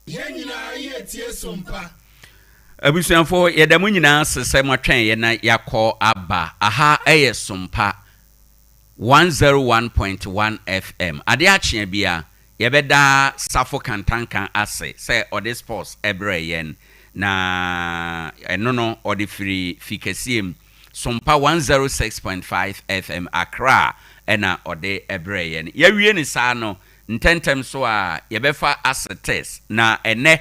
Yenina yetie sompa. Abusuanfo yedamu nyina sesɛ matwɛn ye na yakɔ aba aha ɛyɛ sompa 101.1 FM ade akyea bia yɛbɛda safo kantankan ase sɛ ɔde sports ɛbrɛ yɛn na ɛno no ɔde fikasiem sompa 106.5 FM Accra ɛna ɔde ɛbrɛ yɛn yɛwie ne saa no ntɛntɛm so a yɛbɛfa assetes na ɛnɛ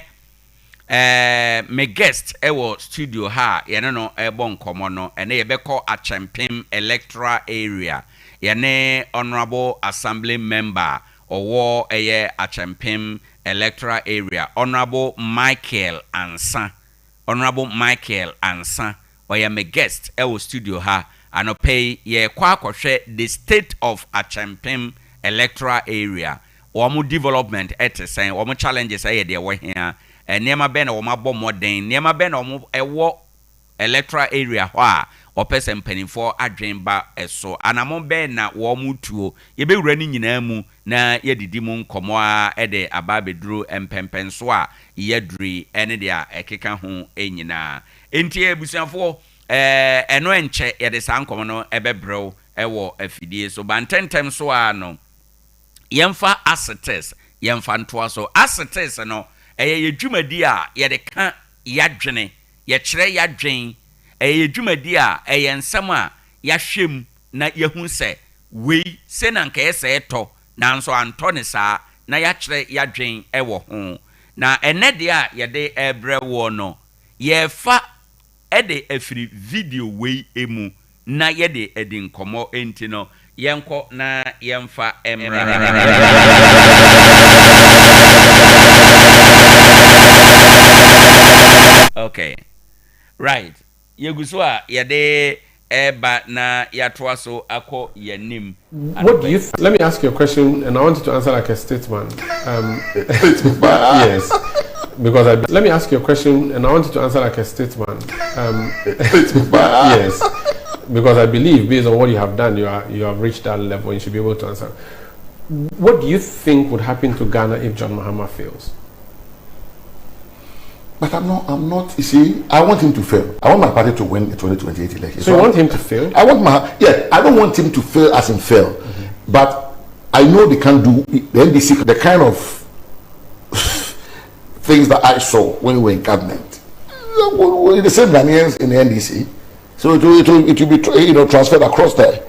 me guest ewo studio ha yene no ebo nkomo no ene yebeko Achempem electoral area yene honorable assembly member owo eye Achempem electoral area honorable Michael Ansa oya me guest ewo studio ha anopay ye kwa akohwe the state of Achempem electoral area wo development etesen wo challenges eye de wo hia Niema ben o mabo modern niema ben o ewo electoral area ho a opesen panimfo adwen ba eso anamo ben na wo mutuo ye bewura ni nyina mu na ye didi mu nkomo a ede aba beduru empempen so a ye duri ene dia ekeka ho enyina enti ebusanfo eno enche ye de sa nkomo no ebebrew ewo afidie so bantentem so a no yemfa assetes yemfa ntoa so assetes no ye dwumadi a ye de ka yadwene ye kire yadwen ye dwumadi a ye nsam a yahwem na yehu se wei se na nka yese eto nanso anto ne saa na ya kire yadwen ewo ho na ene de a ye de ebre wo no ye fa ede afiri video wei emu na ye de edi nkomo enti no yenko na yemfa Okay. Right. Yeguswa yade eba na yatwaso ako yanim. What do you let me ask you a question and I want you to answer like a statesman. Yes. Because let me ask you a question and I want you to answer like a statesman. Yes. Because I believe based on what you have done you have reached that level and you should be able to answer. What do you think would happen to Ghana if John Mahama fails? But I'm not, you see, I want him to fail. I want my party to win the 2028 election. So you want him to fail? I don't want him to fail as in fail. Mm-hmm. But I know they can do, the NDC, the kind of things that I saw when we were in cabinet. The same Ghanaians in the NDC. So it will be transferred across there.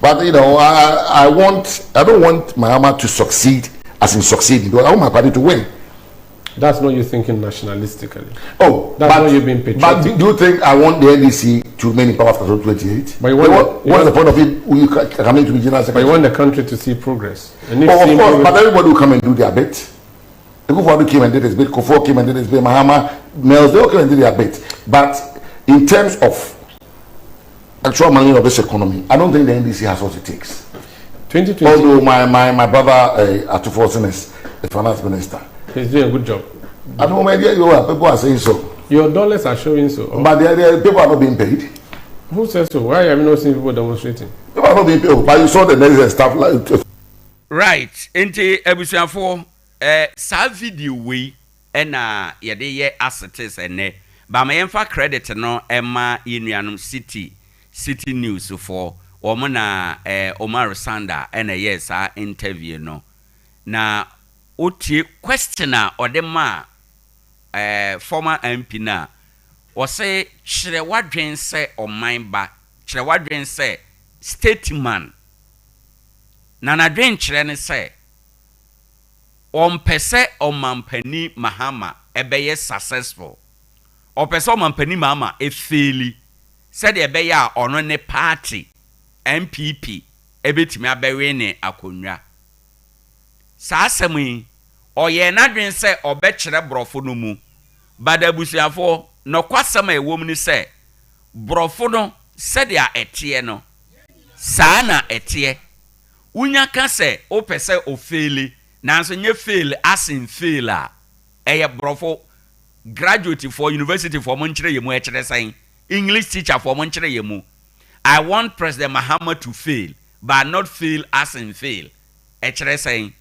But, I don't want Mahama to succeed as in succeeding. I want my party to win. That's not you thinking nationalistically. Oh, that's not you being patriotic. But do you think I want the NDC to remain in power after 2028? But what's the point of it coming to be general secretary? But you want the country to see progress. And of course, but everybody will come and do their bit. The Kufuor came and did his bit, Kufuor came and did his bit, Mahama, Mills, they all came and did their bit. But in terms of actual managing of this economy, I don't think the NDC has what it takes. 2020. Although my brother Atufor is the finance minister. He's doing a good job. I don't know people are saying so. Your dollars are showing so. Oh. But the people are not being paid. Who says so? Why have you not seen people demonstrating? People are not being paid. But you saw the next stuff like. Right. Enti ebusuafo sa video we na ye de ye assetes ene. Ba ma yemfa credit no ema yenuanum city news for omo na Omar Sanda na yes a interview no. Na otie questioner odema former MP na o say kire wadwen se oman ba kire wadwen se statesman na nadwen kire ne se ompese omampani Mahama ebeye successful opese omampani Mahama efeli said ebeye a ono ne party MPP ebetimi abewe ne akonwa sa asemi oye nadwen se obekire brofo no mu badabusiafo no kwasem ewom ni se brofo no se dia etie no sa na etie unya ka se opese ofeli nanso nye fail asin fail a eye brofo graduate for university for mo nkire yemu e kire sen English teacher for mo nkire yemu. I want President Mahama to fail but not fail as in fail e kire sen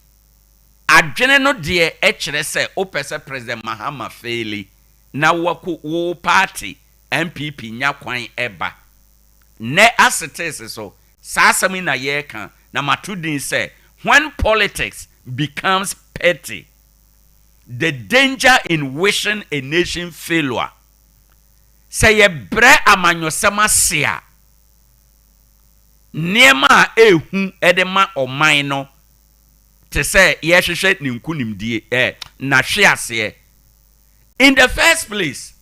adwene no de kyerɛ sɛ opɛ President Mahama faili na wo party MPP nya kwan eba ne asetes so saa asɛm na yɛka na matudin sɛ when politics becomes petty, the danger in wishing a nation failure. Say ye bre amanyosɛm ase a nneɛma a ehu edema ɔman no te sɛ yɛhwehwɛ ne nkunimdie na hwe ase. In the first place,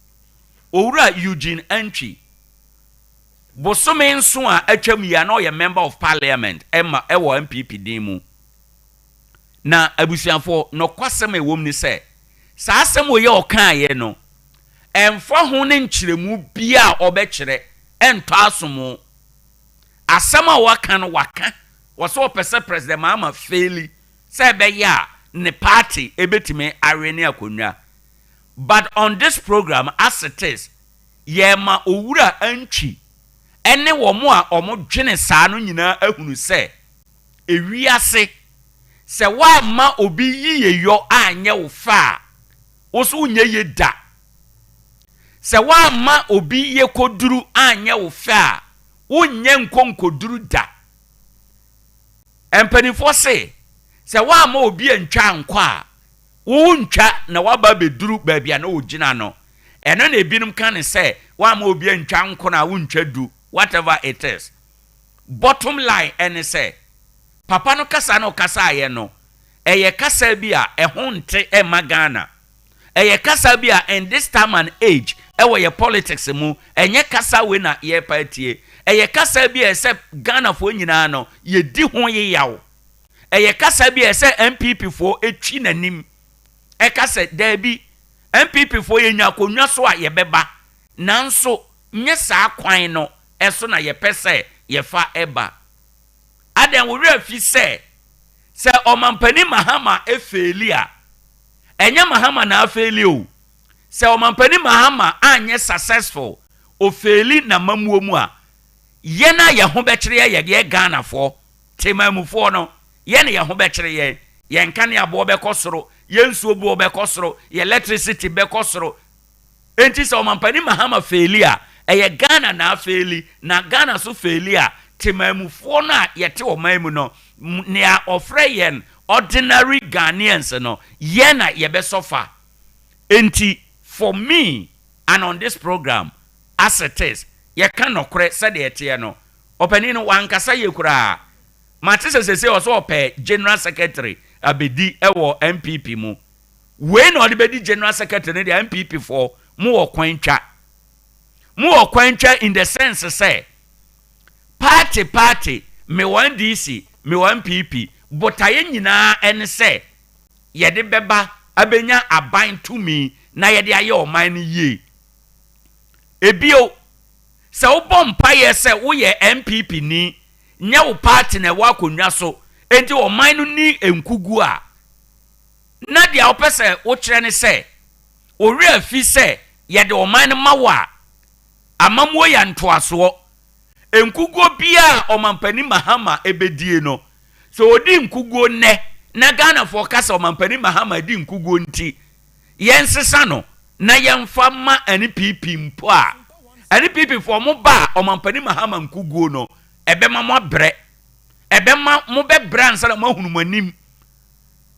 owura Eugene Antwi bosome nso a atwam ya na ɔyɛ member of parliament ɛma ɛwɔ MPP din mu. Na abusuafo no kwasɛm ɛwom ni sɛ saa asɛm oyɛ ɔkaayɛ no ɛmfa ho ne nkyerɛmu bia ɔbɛkyerɛ ɛntɔ asomo asɛm a waka no waka wɔso ɔpɛ President Mahama faili sɛ ɛbɛyɛ a ne party ebetime awe ne akonnwa. But on this program as it is yɛma owura Antwi ɛne wɔn a ɔmo dwene saa no nyinaa ahunu sɛ ewiase sɛ wa ma obi yiye yo anyɛ wo fa wo so nye ye da sɛ wa ma obi ye koduru anyɛ wo fa wo nye nkonkoduru da empanifo se sɛ wa ma obi antwa nkwa a wo ntwa na waba beduru baabia na ogina no ɛno na ebinom ka ne sɛ wa ma obi antwa nko na wo ntwa du whatever it is. Bottom line ɛne sɛ papa no kasa no kasa aye no eye kasa bi a ɛho nte ɛma Ghana eye kasa bi a in this time and age ɛwɔ ye politics mu enye kasa we na ye party eye kasa bi a ɛsɛ Ghana fo nyina no ye di ho ye yawo eye kasa bi a ɛsɛ MPP fo etwi nanim kasa da bi MPP fo ye nya konwa so a ye beba nanso nye saa kwan no ɛso na ye pese ye fa eba adan wo refi sɛ omampani Mahama efeli a enya Mahama na afeli o sɛ omampani Mahama anye successful ofeli na mamuo mu a ye na ye ho bɛkyere ye Ghana fo temamufo no ye na ye ho bɛkyere ye nkane abo bɛkɔsoro ye nsuo bo bɛkɔsoro ye electricity bɛkɔsoro enti sɛ omampani Mahama feli a eye Ghana na afeli na Ghana so feli a temamufo na yete o man mu no nea ofre yen ordinary Ghanaians no ye na ye be suffer. Enti for me and on this program as it is ye can nokre said ete no opani no wankasa ye kura matese sese oso ope general secretary abedi ewo MPP mu we na odibedi general secretary the MPP for mu okwantwa in the sense say party me one DC me one PP but aye nyina ene se ye de beba abenya aban to me na ye de aye o man ye ebio se wo bompa ye se wo ye MPP ni nya wo party na wo akonwa so enti o man no ni enkugu a na dia wo pese wo kire ne se o re afi se ye de o man ma wa amamwo ya ntoaso enkugo bia omampani Mahama ebedie no so odi nkugo ne na Ghana for kasa omampani Mahama di nkugo nti yensesa no na yemfa ma NPP mpo a NPP for mo ba omampani Mahama nkugo no ebema mo abre ebema mo be bransa na mo hunumanim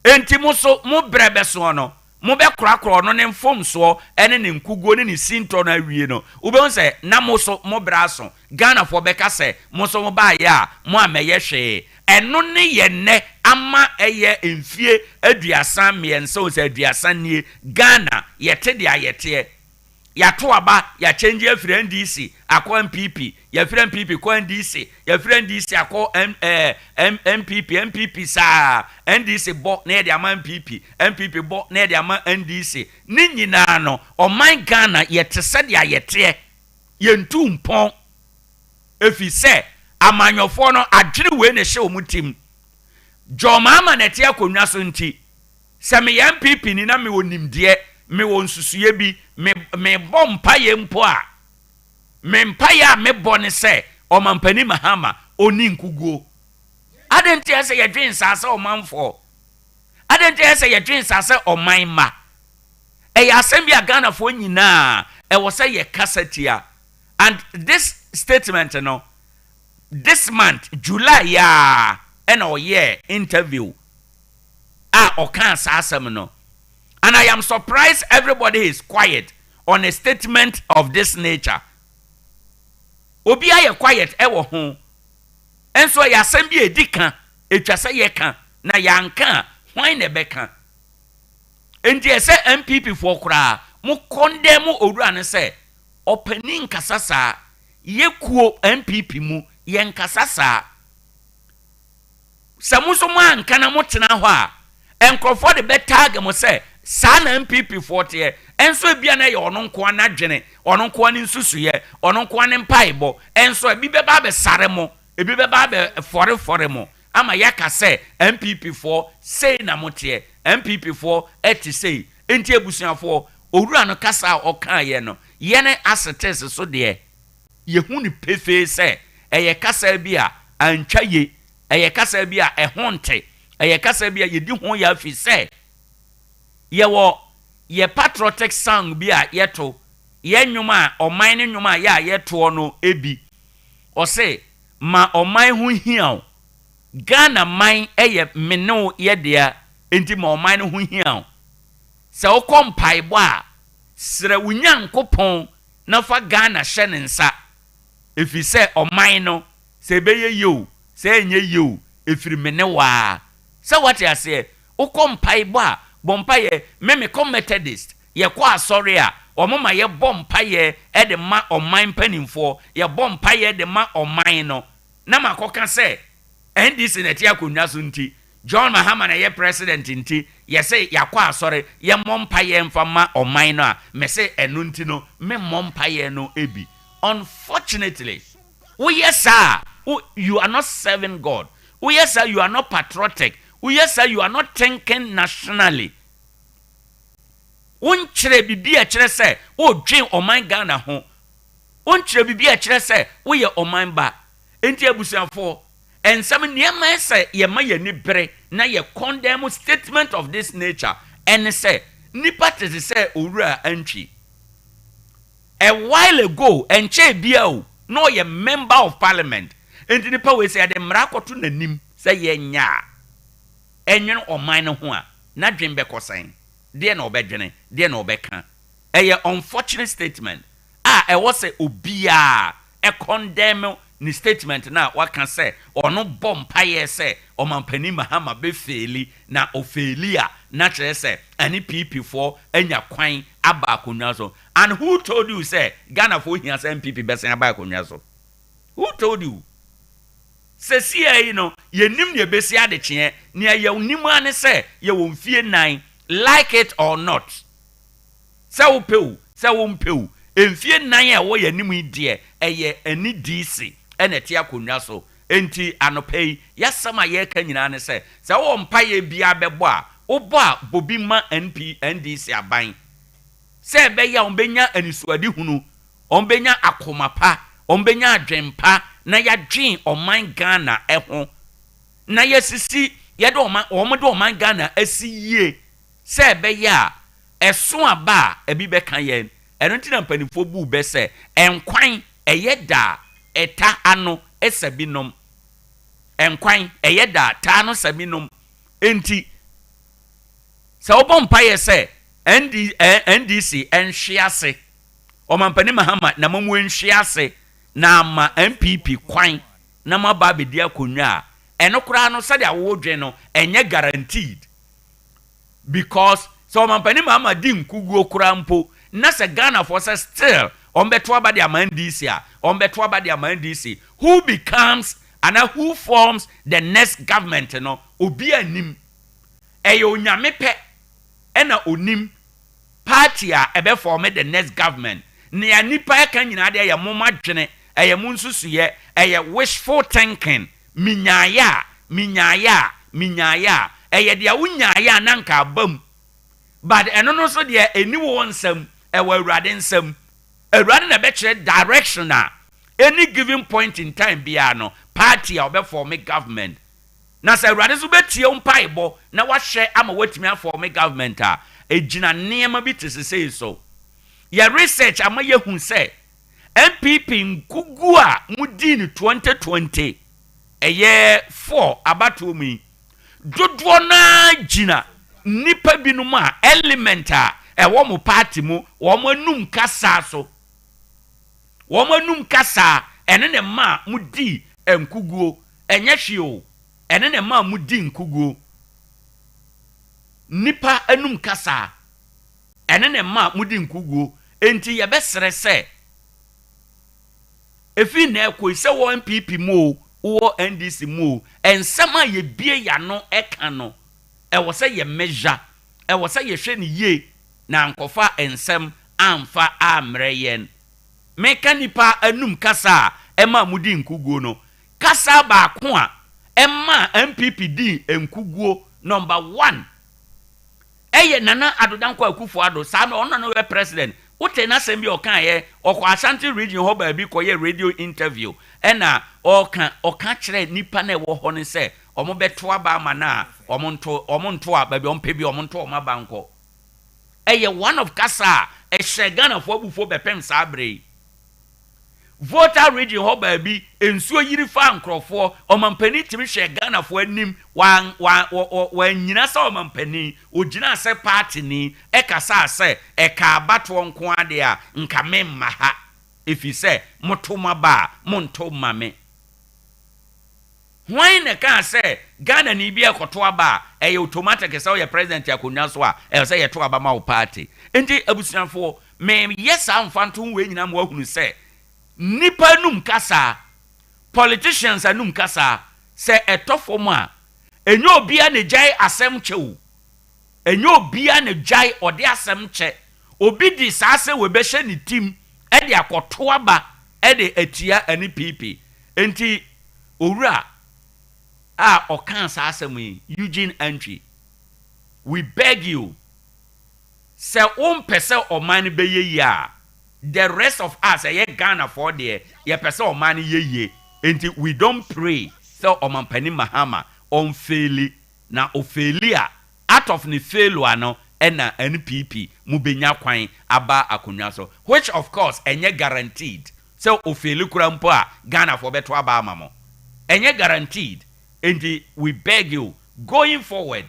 enti mo so mo bre beso no mo be krakro no ne mfomso ene ne nkugo ne sinto na wie no ube se na mo so mo braso Ghana for beka se mo so mo ba ya mo ameye hwe eno ne ye ne ama eye emfie aduasan miense o se aduasan nie Ghana yete de ayete ya to aba ya change afri NDC akọ MPP ya afri MPP ko NDC ya afri NDC akọ MPP sa NDC bo na ye de ama MPP bo na ye de ama NDC ni nyina no o man Ghana yete se de ayete ye ntu mpon efi se amanyofo no adwere we ne hye omutim jomama na te akonwa so nti se me MPP ni na me wonimde me won susuye bi me bompa ye mpo a me mpa ya me bone se omampani Mahama oni nkuguo adentia se ye dwen sasa omanfo adente say ye dwen sase oman ma e ya asem bi Ghana fo nyina e wo say ye kasatia. And this statement no this month July ya and our year interview okan asem no. And I am surprised everybody is quiet on a statement of this nature. Obi aye quiet e wo ho. Enso ya asem bi edika etwa say ye kan na yanka hwan na beka. Enti ese MPP for kra mo condemn owura ne say opening kasasa yekuo MPP mu yen kasasa samuso man kana motena ho a enkrofo de betag mo say sa na MPP 40 enso bia na ye ono nko na dwene ono nko ne nsusuye ono nko ne mpaibo enso ebi beba be sare mo ebi beba be fore mo ama yaka say MPP4 say na motie MPP4 eti say enti ebusuafo owura no kasa okan ye no ye ne assetes so de ye hu ni pefe say eye kasa bia antwa ye eye kasa bia ehonte eye kasa bia ye di ho ya fi say ye wo ye patriotic song bia ye to ye nwuma oman ne nwuma ya ye to no ebi o say ma oman hu hiaw Ghana man eye meno ye dia enti ma oman hu hiaw se o kompaibo a sere wunyankopon na fa Ghana hye ne nsa efi se oman no se beye yo se enye yo efiri mene wa se what you say o kompaibo a bompaye meme Methodist ye kwa sorry a omoma ye bompaye e de ma oman panimfo ye bompaye de ma oman no na makoka se NDC neti akonwa so nti John Mahama na ye president nti ye say yakwa sorry ye mompaye mfa ma oman no a me say enu nti no me mompaye no ebi. Unfortunately yes sir you are not serving God. Yes sir you are not patriotic. Yes sir you are not thinking nationally. Unchire bibi a kire say o dwen oman Ghana ho. Unchire bibi a kire say wo ye oman ba. Enti abusuafo ensam niema say ye ma ye ni bere na ye condemn statement of this nature and say nipa tese say owura antwi. A while ago enche bia o no ye member of parliament enti nipa we say de mrakoto nanim say ye nya enwen oman no ho a na dwen be kosan de na obedwene de na obeka eye unfortunate statement e was say obia e condemn ni statement na waka say ono bompaye say omampani Mahama be faili na ofelia na kire say ani PP4 anya kwan aba akonwa so. And who told you say Ghana for hia say MPP be say aba akonwa so? Who told you? Say see you know ye nim ne besi ade kye ne ye nim ane say ye wo mfie nan like it or not. Say wo peu say wo mpeu emfie nan e wo ye nim die eye ani DC ene ti akonwa so enti anopei yasama ye ka nyina ne se wo mpaye bia bebo a obo a bobi ma NDC aban se be ya ombenya anisuade hunu ombenya akomapa ombenya adwempa na ya dwen oman Ghana eho na yesisi ye de oman Ghana asiyie se be ya eso aba ebi be kan ye eno nti na mpanifo bu be se enkwan eyeda eta ano esabinom enkwan eyeda ta ano sabinom enti se obompaye se NDC enhwiase omampani Mahama na mamu enhwiase na ma MPP kwan na maba bedi akonwa eno kura no sade awodwe no enye guaranteed because so omampani Mahama di nkuguo kura mpo na se Ghana for say still ombeto abadi amandisi a ombeto abadi amandisi who becomes and who forms the next government no obi anim eyo onyame pe ena onim party a ebe form the next government ne anipa ka nyina de ye moma dwene eye munsusuye eye wishful thinking minyaya eye de awunyaya nanka abam but eno no so de eni wo nsam ewa awurade nsam awurade na be kire direction a any given point in time bia no party a obe form government na sɛ awurade so bɛtie wo mpaebɔ na wahyɛ ama watumi afɔme government a ɛgyina nneɛma bi te sesei so yɛ research ama yɛhu sɛ MPP nkugu a mudi ni 2020 ɛyɛ 4 abatoɔ mu yi dodoɔ na gyina nipa binom a element a ɛwɔ mo party mu wɔn anum kasa so wɔn anum kasa ɛne ne ma mudi nkuguo ɛnyɛ hwee o ɛne ne ma mudi nkuguo nipa anum kasa ɛne ne ma mudi nkuguo enti yɛbɛsrɛ sɛ efi na ɛkɔ sɛ wɔ MPP mu o wɔ NDC mu o ensɛm a yɛbie ya no ɛka no ɛwɔ sɛ yɛ measure ɛwɔ sɛ yɛhwɛ ne yie na nkɔfa ensɛm amfa amrɛ yɛn meka nipa anum kasa ɛma mudi nkuguo no kasa baako a ɛma MPP di nkuguo number 1 ɛyɛ Nana Adodankwa Akufo-Addo saa na ɔno no yɛ president wote na sɛm bi ɔka yɛ ɔkɔ Ashanti region hɔ baabi kɔyɛ radio interview ɛna ɔka kyerɛ nipa na ɛwɔ hɔ ne sɛ ɔmo bɛto aba ama na ɔmo nto a baabi ɔmpɛ bi ɔmo nto ɔmo aba nkɔ ɛyɛ one of kasa ɛhyɛ Ghana fo abufo bɛpɛm saa bere voter region hɔ baabi ensuo yiri fa nkrɔfoɔ ɔmampani timi hyɛ Ghana fo anim wan nyina sɛ ɔmampani ogyina sɛ party ni ɛkasa sɛ ɛka abatoɔ nko ade a nka memma ha efi sɛ moto maba monto mame hwan ne ka sɛ Ghana ni bi ekoto aba ɛyɛ automatic sɛ ɔyɛ president akonwa so a ɛyɛ sɛ yɛto aba ma wo party enti abusuafo me yes amfanto we nyina mo ahunu sɛ nipa num kasa politicians anum kasa sɛ ɛtɔfo mu a enyo obia ne gyae asɛm kyɛw enyo obia ne gyae ɔde asɛm kyɛ obi di saa sɛ we bɛhyɛ ne tim ɛde akɔto aba ɛde atia ani PP enti owura a ɔkan saa asɛm yi Eugene Entry we beg you sɛ wompɛ sɛ ɔman no bɛyɛ yi a the rest of us Ghana for there ye pese o man ye enti we don't pray so o man pani Mahama on faili na o failia out of ni failure no na NPP mu benya kwan aba akonwa so which of course enye guaranteed so o faili kura mpo a Ghana for beto aba amamo enye guaranteed enti we beg you going forward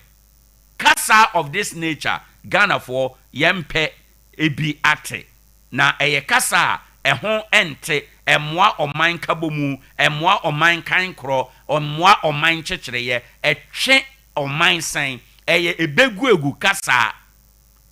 kasa of this nature Ghana for yempe ebi ate na eye kasa ɛho ente ɛmoa ɔman kabomu ɛmoa ɔman kankro ɔmoa ɔman kyekyereye ɛtwe ɔman san ɛyɛ ebegu egu kasa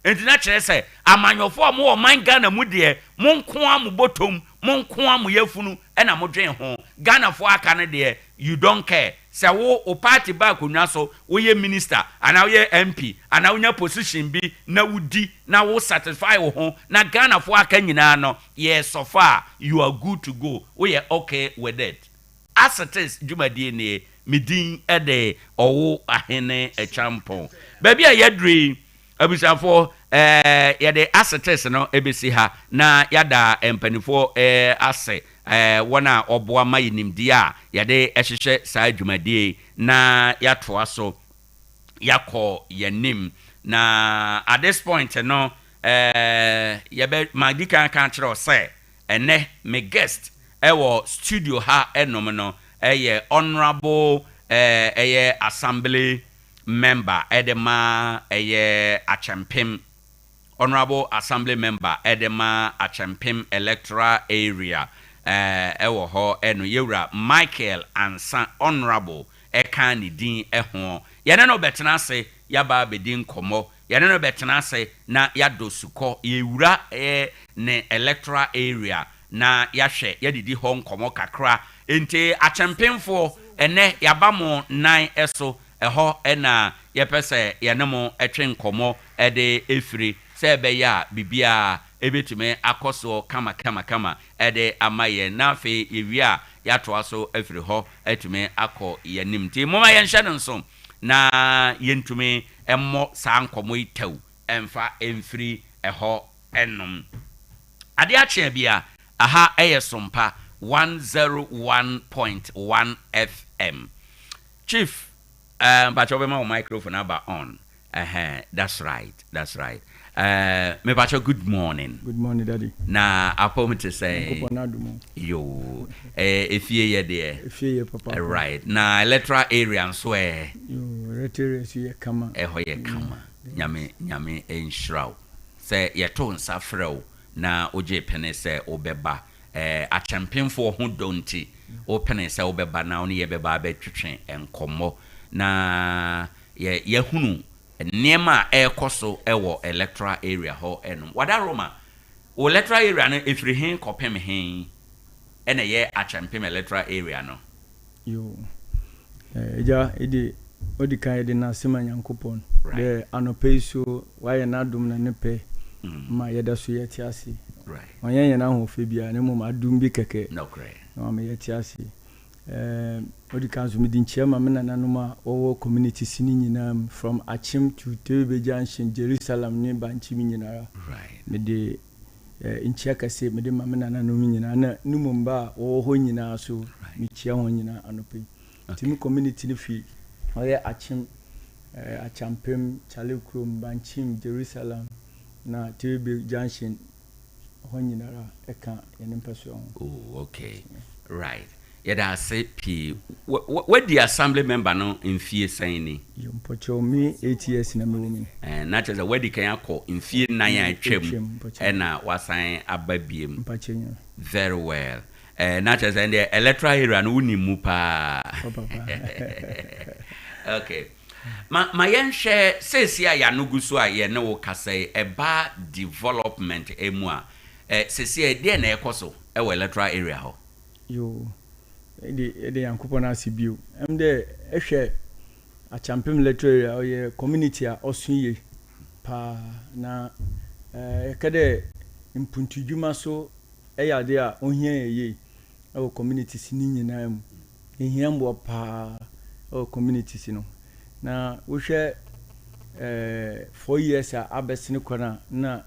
enti na kyerɛ sɛ amanyɔfo mo ɔman Ghana mu de mo nko am botom mo nko am yafunu ɛna mo dwen ho Ghana fo aka ne de you don't care sɛ wo o party back onwa so wo ye minister ana wo ye MP ana wo nya position bi na wudi na wo satisfy wo ho na Ghana fo aka nyina no yes so far you are good to go we are okay with it as it is dwumadie ne medin ede owo ahene echampon baby a yadri abusafo yade assetes no ebesi ha na yada empanifo ase wana oboa mayinimdi a yade ehhehye saa dwumadie na yatoa so yakọ yanim na at this point no yabe magika kan kire say ene me guest ewo studio ha enom no honorable assembly member edema Achampim honorable assembly member edema Achampim electoral area ewo ho eno yewura Michael Ansa honorable eka ni din ho yene no betena se yaba bedin komo yene no betena se na yadosuko yewura ne electoral area na yahwe yadidi ho nkomo kakra ente Achampimfo ene yabamo 9 eso eho ena yepese yenemo etwe nkomo ede efiri se beya bibia ebetume akoso kama ede amaye na fe ewia yato so efiri ho etume akọ yanim ti moma yenhye nso na yentume emmo sa nkomo itaw emfa emfiri eho enom ade ache bia aha eyesompa 101.1 FM Chief but over my microphone about on. That's right. Me bacho good morning. Good morning, Daddy. Na apo to say yo if ye there. If you papa. Right. Na electoral area and swear. You retirate you kama. Ye kama. Nyame enshraw. Say ye to nsafrew na oje pene say obeba. A champion for who don't open say obeba na oni ye beba betwetwe enkomo na ye hunu Nema koso ewo electoral area ho enum. Wada Roma. O electoral area no efiri hen kopem hen. Ene ye achampem electoral area no. Yo. Eja edi odi kan edi na sema Nyankopon. De anope so waye na dum na nepe. Ma yeda so ye tiase. Right. Onye ye na ho fe bia ne mo ma dum bi keke. No cray. No ma ye tiase. Odi kanzo mi din chairman me nananuma owo community sini nyinam from Achim to Tebe Junction Jerusalem ne banchi mi nyinara. Right. Me de inchia kase me de ma me nananum nyina na numumba owo ho nyina so mi chia ho nyina anope. Timi community ni fi oye Achim Achampem Chalekrom banchim Jerusalem na Tebe Junction ho nyinara eka yenim peso. Oh, okay. Right. Yeda say P. What the assembly member no in fear saying ni? You pocho me 8 years na me woman. And not as a wedding can call in fear 9 chem and was saying ababiem. Very well. Not as in the electoral area no ni mupa. Okay. My young share says ya yanugusu a ye no ka say eba development emua. Says ye dey na ekoso e electoral area ho. Yo. The Yankopon asibio de ehwe a champion electoral area community a osunye pa na kede impuntudwuma so eyade a ohia eye o community sini nyina mu ehia mbo pa o community sino na wo hwe 4 years a abesini kona na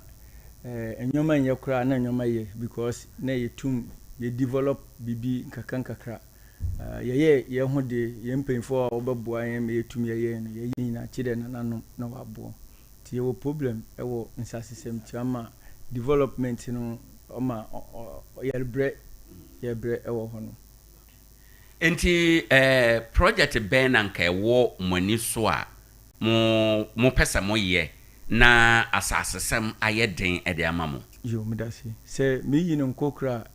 enyoma nye kura na enyoma ye because na yetum ye develop bibi kakra ye ho de ye mpemfo obabua ye metum ye no ye nyina chide na nanom na wabo ti ye wo problem e wo nsasesem ti ama development no oma ye bre e wo ho no enti project ben anka e wo mani so a mo pesa mo ye na asasesem ayeden e de amamo yo medasi se mi yino nkokra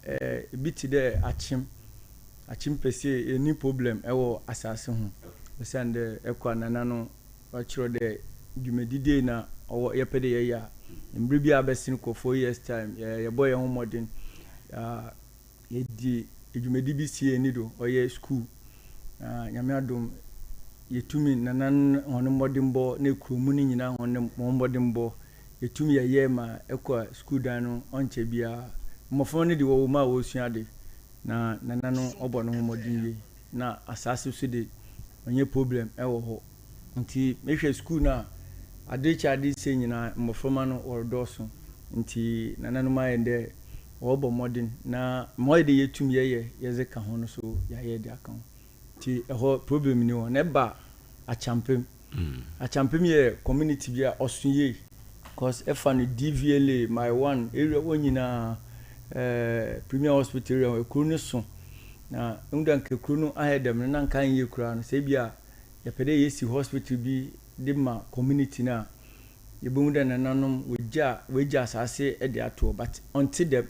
biti de achim pese any problem ewo asase ho sende ekwa nana no wa chiro de dwumadide na owo yepede ye ya mbre bia abesin ko 4 years time ye boy ho modern ye di dwumadi bi sie ni do oye school nyame adom yetumi nana hono modern bo na ekromu ni nyina hono modern bo yetumi ye ma ekwa school dan no onche bia mofo ne de wo ma wo suade na nana no obo no modern ye na asase so de onye problem ewo ho nti mehwe school na adecha ade se nyina mofo ma no ordoso nti nana no ma yende obo modern na mo de yetumi ye ze ka ho no so ya ye de aka nti eho problem ni won eba a champion ye community bia osunye cause efan DVLA my one area wonyina premier hospital area ekuru ne so na ndan ke kuru no ahedem na kan ye kura no se bia ye pede yesi hospital bi de ma community na ye bomu da nanom weja asase e de ato but until the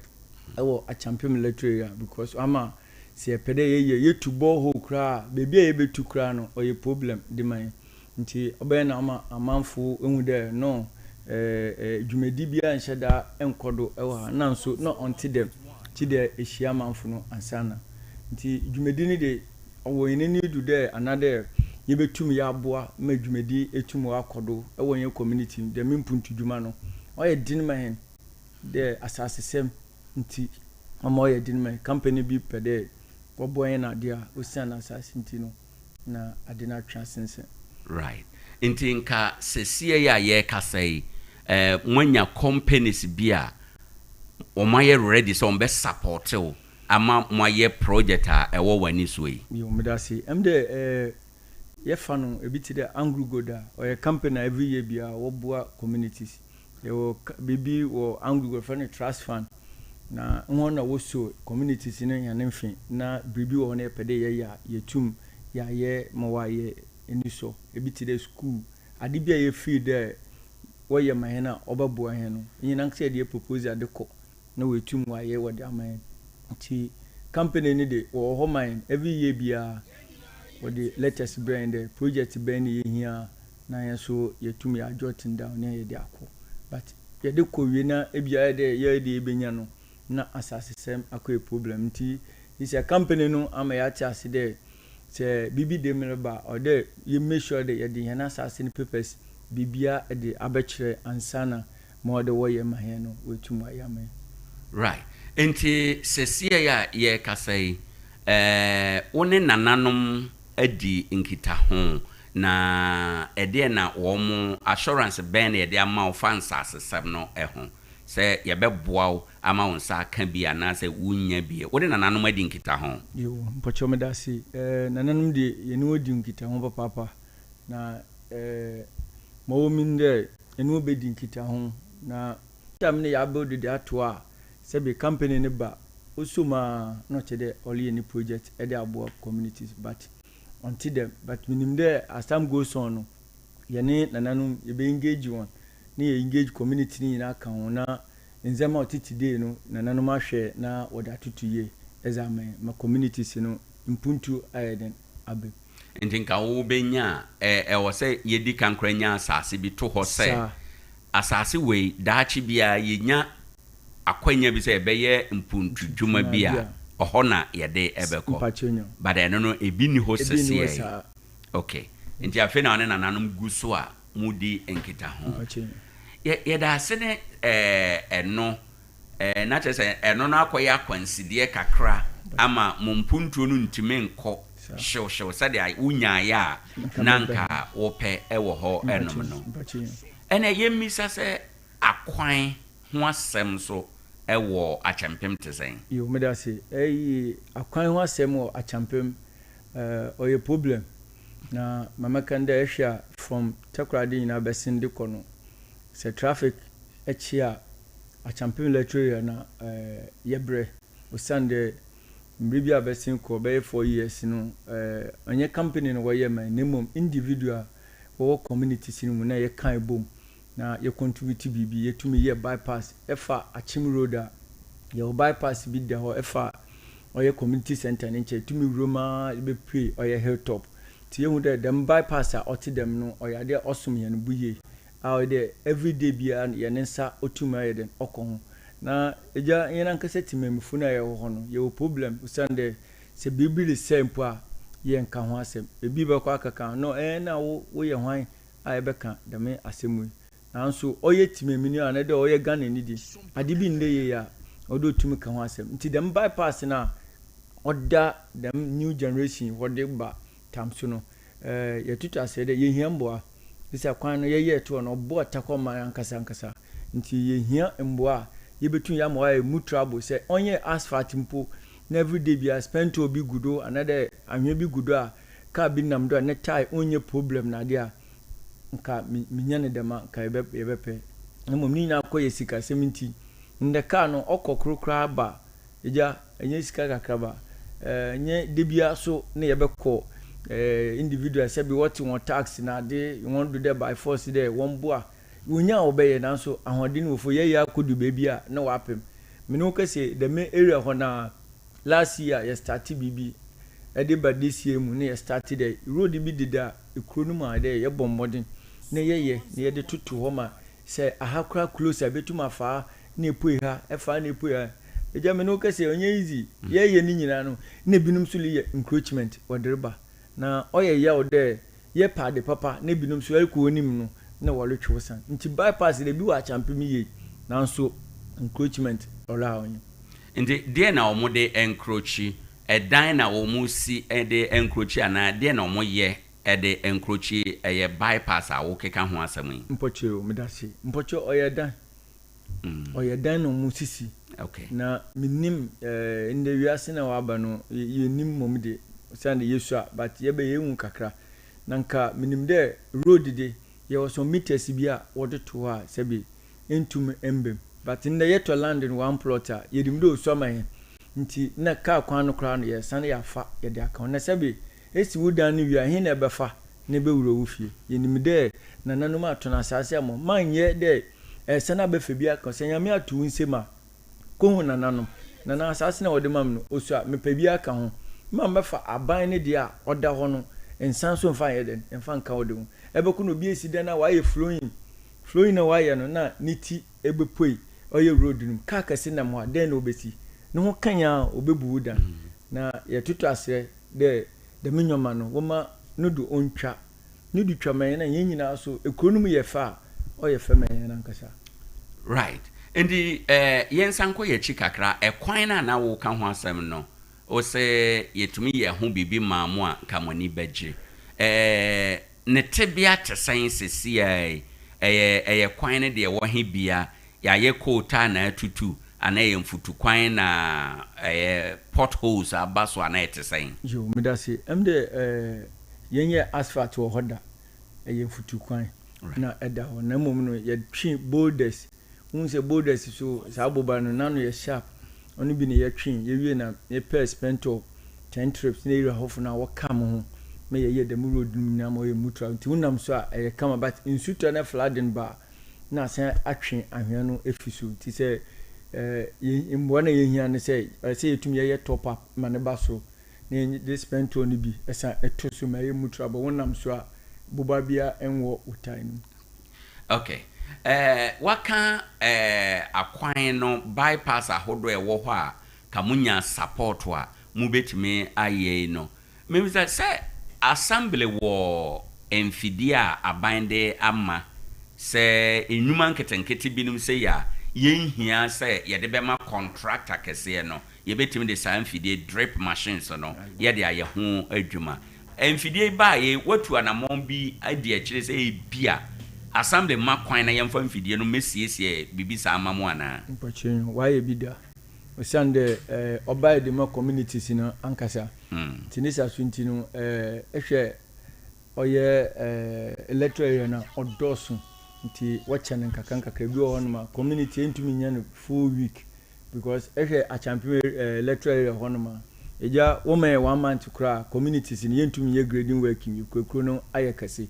ewo a champion military area because ama se pede ye tubo ho kura bebi ye betu kura no oye problem de man nti obe na ama amanfo ehu de no dwumadi bia nhyeda enkodo ewa na nso no until them ti de ehia manfo no ansana nti dwumadi ni de owo yin ni du de another ye betum ya aboa ma dwumadi etum akodo ewo yin community de mimpuntu dwuma no oye din man de asasesem nti ama oye din man company bi pede oboye na dia osiana asase nti no na adina transense right nti nka sesie ya ye kasai mwanya companies bia o maye ready so mbe support o ama moye project a ewo wani so yi yo medasi mde ye fa no ebi ti de Anglo Goda or company every year bia wo boa communities ye wo bibi wo Anglo Goda for trust fund na won na wo so communities ne ya nemfi na bibi wo na pede ye ya yetum ya ye mo ye eni so ebi ti de school ade bia ye free there wo ye man na obaboa he no yin na se de propose ade ko na we tum wa ye wo de aman ti company ni de wo ho man every year bia wo de latest brand the project brand ye hia na ye so ye tum ya jotting down na ye de akọ but ye de ko wi na e bia ye de ebenya no na asase sem akọ problem ti is a company no ama ya cha se de se bibi de mereba or de you make sure that ye de hia na asase ni papers bibia de abekire ansana mo de wo ye mahe no we tum wa ya man right enti sesie ya ye kasai one nananom adi nkita ho na ede na wo mu assurance ben ede ama wo fans asesem no ho se ye beboa wo ama wo nsa ka bi ana se wunya bi one nananom adi nkita ho yo mpocho medasi nananom de ye no adi nkita ho papa na mo minde enu obedi nkita ho na tamne ya build the atwa se be company ne ba osuma no chede only any project e dey abo communities but until them but minim there as time goes on ye ne nananu ye be engage one ne ye engage community ni na kan na nzema otiti dey no nananu ma hwe na woda tutuye examen ma communities no impuntu ayeden abe ntinka wo benya wo se ye di kankranya asase bi to ho se asase we daachi bia yenya akwanya bi se ebeye mpuntu dwuma bia oho na yede ebeko but eno no ebi ni ho sese okay nti afi na one nananom guso a mudi enkita ho ye da se ne eno na chese eno no akoya kwansidie kakra ama mumpuntu no ntime nko show said I unya ya nanka wope ewo ho enom no ene yemisa se akwan ho asem so ewo achampem tesen yo meda se akwan ho asem wo achampem oye problem na mama kanda ehia from takrade na besin de kono se traffic echia achampem lecturer na yebre osande mbribi abesin ko be 4 years no onye company no woye man nemom individual wo community sinu na ye kan bom na ye contribute bibi ye tumi ye bypass efa achim road a ye bypass bi de ho efa oye community center nche tumi roma be pray oye hilltop ti ye hu de dem bypass a oti dem no oye de osum ye no buye a de everyday bia ye nsa otuma ye den okon na eja yena nkase timemfu na ye ho no ye problem usande se bibili sempo a ye nka ho asem ebi be kwa kaka no na wo ye hwan a ye beka dem asemu nanso oye timemini ana de oye Ghana ni di ade bi nde ye ya odo tumi ka ho asem nti dem bypass na oda dem new generation wode ba tamso no ye tutu ase de ye hiamboa bisa kwan no ye to no bo atakoma ankasa nti ye hia mboa ye betun ya mo aye mu trouble say onye asphalt mpo na everyday bia spend to be gudo another anwe bi gudo a ka bi nam do na tai onye problem na dia nka minya ne dema ka yebepe na mom ni na akoye sika 70 nde ka no okokrokra ba eja enye sika kakraba nye debia so na yebekọ individual say be what you tax na de you want to do by force there one boa wonya obeye na so ahode ni ofo ye ya kodu bebia na wapem me no kase the main area ho na last year you started bibi e ba this year mu na you started the road bi dida ekro ma de ye bombodin na ye de tutu ho ma say ahakra close betuma fa na epo ha efa na epo ha eja me no kase onye easy ye ni nyina no na binum so le encroachment woderba na oye ya ode ye pa de papa na binum so alko onim no na wale chwosan nti bypass de bi wa champem ye nanso encroachment ola onye nti de na omo de encroachi edan na omo si de encroachi ana de na omo ye de encroachi ye bypass a wo keka ho asem mpocho medasi mpocho oyedan oyedan no mu sisi okay na minim inde wiase na waba no ye nim mom de sande yesu but ye be ye hu kakra nanka minim de road de ye was some meters bi a wode to ha sebi entum embem but in the yet to land in one plotter ye dim do so man nti na car kwan no kra no ye san ya fa ye de aka na sebi esi wudan no wi a hin na befa ne be wuro wo fie ye nim de na nanum atona asase am man ye de sana befa bi aka se nyame atu nsema ko hu na nanum na asase na wode mam no osu a mepa bi aka ho ma mefa aban ne de a oda ho no ensan so mfa ye den mfa nka wode ho ebeku no bi esi den na waye flowing na waye no na niti ebepoi oye road num ka kase na mo den na obesi no ho kanya obebu da na ye tutu ase de minyoma no woma no do ontwa no du twaman na yen nyina so ekronum ye fa oye faman na nkasa right ndi yen sanko ye chi kakra ekwan na wo ka ho asem no o se yetumi ye ho bibi maamu a kamoni beje ne tebia tesen sesi eye kwan ne de wo he bia ya ye kota na atutu ana ye mfutu kwan na potholes abaso ana etesen yo medase emde yenye asphalt wo hoda eye mfutu kwan na eda ho na mom no ye twi boulders unse boulders so saboba no nano ye sharp onu bi ne ye twi ye wie na ye pair spento 10 trips na ira hofu na wakam ho me ye dem road na mo ye mutra nti unam so a ye kama but insuto na flooding ba na san atwe ahwe no efisu ti se imbo na ye hia ne se yetum ye top up ma ne ba so na this spento ni bi esa etoso ma ye mutra ba unam so a boba bia enwo utan. Okay. Waka akwan no bypass ahodo ewo ho a kamunya support a mubetime aye no. Me say assembly wo emfidi a abande ama se enwuma nketenkete binum se ya yenhia se ye de bema contractor kese no ye betime de sa emfidi drip machines no ye de aye ho adwuma emfidi ba ye watu anamon bi ade a kire se bia assembly makwan na yemfa mfidie no mesiesie bibisa amamu ana mpachin waye bida osande obaye de ma communities no ankasa tinisa sunti no ehwe oye electoral area na odoso nti wacha nkanka bi ho no ma community entumi nya no full week because ehwe a champion electoral area ho no ma eja wo me 1 month kra communities ni entumi ye grading working kwekro no ayekase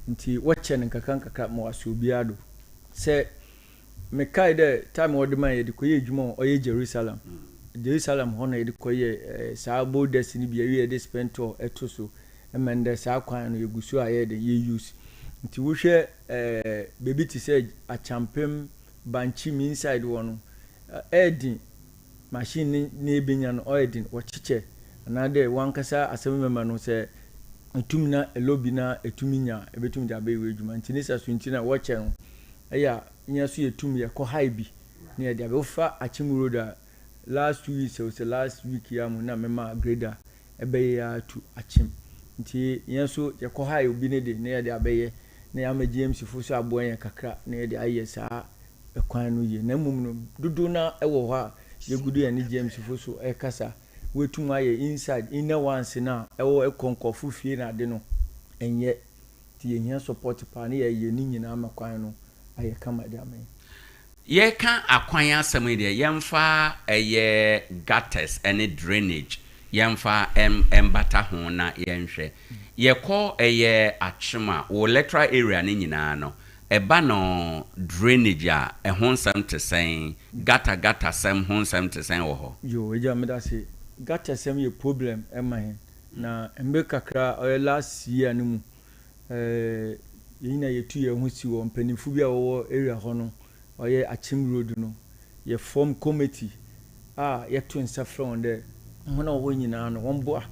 nti wacha nkanka mo asubiado se me kai de time wode man ye de koye adwuma oye Jerusalem hono ye de koye saa boulders ni bia ye de spento etoso emende saa kwan no yegusu aye de ye use nti wo hwe baby ti say a champem banchi mi inside wono edin machine ni ebenya no oedin wo chiche na de wankasa asemema no se etumina elobina etuminya ebetum de abewe adwuma nti nisa suntina wo chen eya nya so yetum ye ko high na ye de abefa achimuroda last week ya mu na mema grader ebe ya tu achim nti nya so ye ko high obi ne de na ye de abeye na ya ma GMC fo so abo anya kakra na ye de aye saa ekwan no ye na mum no dudu na ewo ho a ye gudu ya ni GMC fo so ekasa wetum aye inside inner ones na ewo ekonkofo fie na de no enye ti ye support pa na ye ni nyina makwan no aye kama de amen ye ka akwan asem de yemfa eye gutters and drainage yemfa embata ho na yenhwe ye ko eye achima wo electoral area ni nyina no eba no drainage a ehonsam tesen gata sem honsam tesen wo ho yo eja medase gata sem ye problem emahin na embe kakra oye last year no mu yina yetu ye ho si wo mpanifu bia wo area ho no oye achim road no ye form committee ye to nsafra on there hona wo nyina no wonboa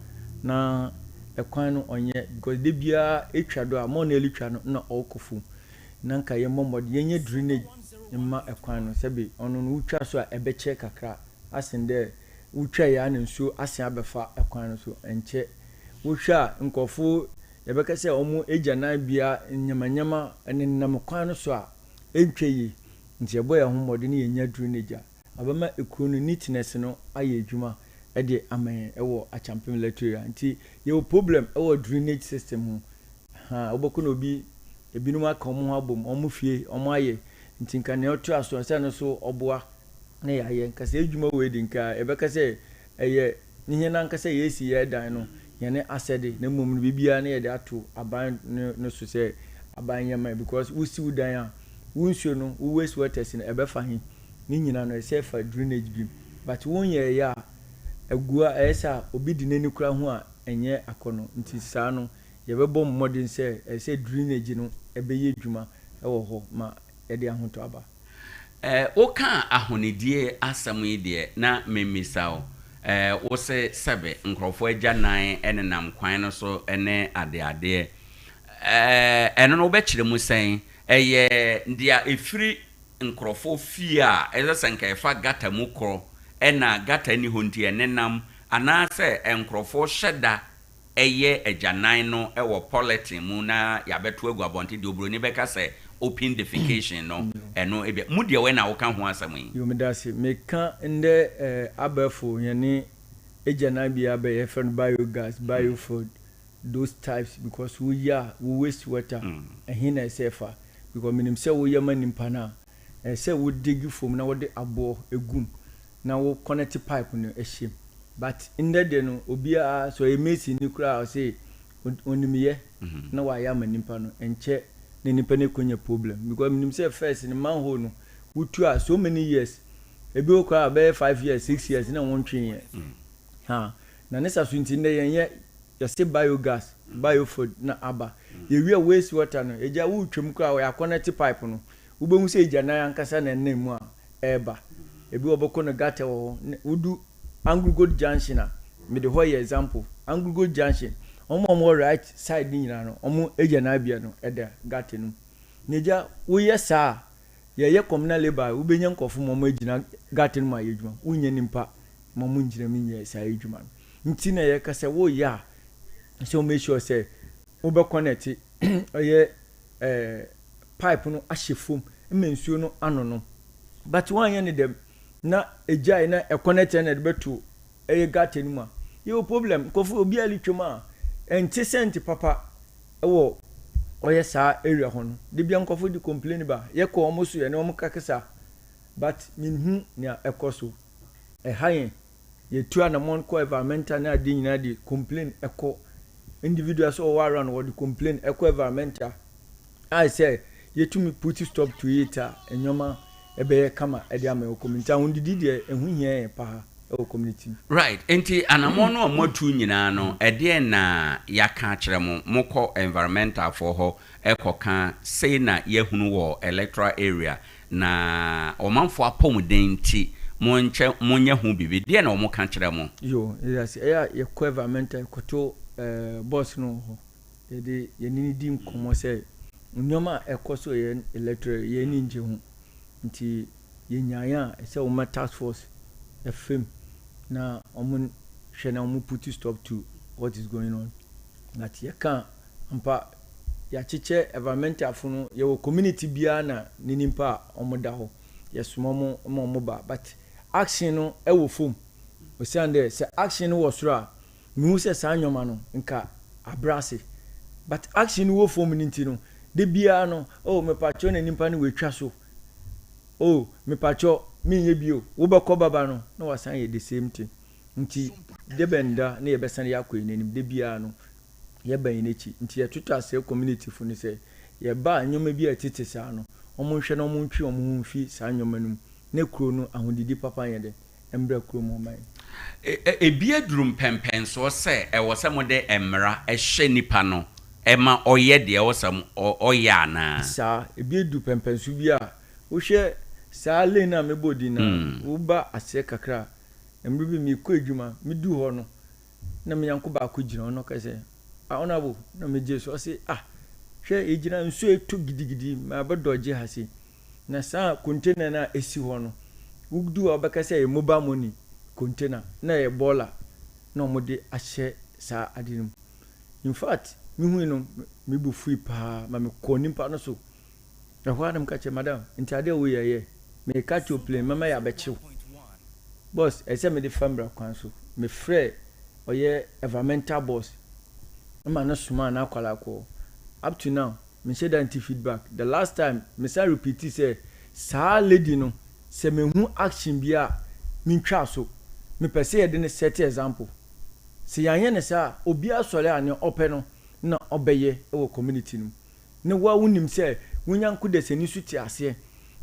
na ekwan no onye because de bia etwa do a mo na elitwa no na okofu nanka ye momod yenye drainage ma ekwan no sebe ono no utwa so a ebeche kakra asende utwa ya na nso asen abefa ekwan no so enche wohwa nkofo yebeka se omo ejana bia nyamanyama enenam kwan no so a entweyi nti eboya homode ne yenya drainage abama ekuru no neatness no aye adwuma ede amen ewo a champion electoral nti ye problem ewo drainage system ho oboko no bi ebinum aka omo abom omo fie omo aye nti nka ne otu aso se no so oboa na ya ye nka se edwuma we di nka ebeka se eye nihe na nka se yesi ye dan no ye ne asede na mom no bibia na ye de ato aban no so se aban yema because we see dan a wunsuo no we waste water sin ebefa hin ni nyina no se fa drainage bi but won ye ya agua esa obi di nani kura ho a enye akono nti saa no ye bebo modern se drainage no ebeye dwuma ewo ho ma e de ahoto aba oka ahonedie asam yi de na memisao wo se sebe nkrofo agya nan enenam kwan no so ene ade eno no be kire mu sen eye ndia efiri nkrofo fie a ezesenka efa gata mu kro ena gata ni honti enenam ana se nkrofo hyeda eye agyanan no ewo politin mu na yabeto agu abonte de obroni beka se open defecation no eno ebe mu de we na wo ka ho asam yi yo medase meka nde abafo yene agyanan bia be ye friend biogas biofood those types because we waste water hina sefa because minim se wo yama nimpa na say we dig from na wo de abo egum na wo connect pipe no ehim but in the day no obia so emesi ni kura say onimiye na wa yama nimpa no enche ne nimpa ne konya problem because minim say first ni manhole no wutu a so many years ebi okwa be 5 years 6 years na won twen ye na nesa so nti ne yenye you say biogas biofood na aba ye wi waste water no eja wu twem kura wa connect pipe no ubehu say eja na yankasa na nemu a eba ebi oboko no gata wo udu Anglugold Junction a me de ho ye example Anglugold Junction omo right side ni nyina no omo eja na bia no eda gata no neja wo ye sa ye communal labor ubenya nkofo momo ejina gata no ma yedwuma unye nimpa momo njira minye sa yedwuma nti na ye kase wo ya so make sure say we be connect ye pipe no ahye fom mensuo no ano no but one ye ne dem na ejai na e connect na de beto e gata ni ma ye problem kofu obi ali twema enti sent papa ewo oye sa area ho no de bia nkofu di complain ba ye ko omoso ye na omo kakesa but minhu ne ekoso e hayen ye tu anamon ko environmental na de nyina di complain eko individuals or around what the complain eco environmental I say you to me put stop to it enyoma ebe kama e dia me community ahun didi de ehu hie pa e community right enti anamon no motu nyina no e de na yaka kire mo mokọ environmental for ho ekoka say na yehunu wo electoral area na omanfo apomuden ti monye hu bibi de na omoka kire mo yo yes e ye co environmental koto boss no ho ede yenini di nkomo se nyoma ekoso ye electoral ye ni nje hu nti yenyanya se o task force fm na omun hwe na omu put stop to what is going on that ye kan ampa ya chiche environmental funu ye wo community bia na ninimpa omoda ho ye sumomo mo ba but action no e wo fom o say se action wo sura mi se sa nyoma no nka abrase but action wo fom ninti no de bia no oh me pacho na nimpa no wetwa so oh me pacho mi ye bio wo be ko baba no na wasan ye the same thing nti de benda na ye besan ya ko enim de bia no ye ban nechi nti ye tutu ase community fu ni se ye ba nyoma bi atete sa no omo hwe na omo ntwi omo mfi sa nyoma num na kuro no ahondidi papa ye de embra kuro mo man ebia durum pempen so se e wo se mo de emra e hye nipa no e ma oye de wo sam oya na sa ebia du pempen su bia wo hwe sa le na mebodi na wo ba ase kakra embra bi mi ko adwuma mi du ho no na me yanko ba ko gina ono ka se honorable na me je so se hwe ejina nsu eto gidigidi ma ba doje ha se na sa container na esi ho no wo du obaka se mobile money container na e bola na omode ahye sa adinum in fact mi hu no mi bu free pa ma me ko nimpa no so e ho adam ka che madam ntade wo ye me ka cho plane mama ya be chiw boss e se me de famra kwan so me frɛ oye environmental boss ma na suma na akwala ko up to now me share that feedback the last time me say repeat say sa lady no se me hu action bia me ntwa so me pese ye de ne set example se yan ne sa obi asore ane ope no na obeye e community no ne wa wunim se wunyanko de seni suti ase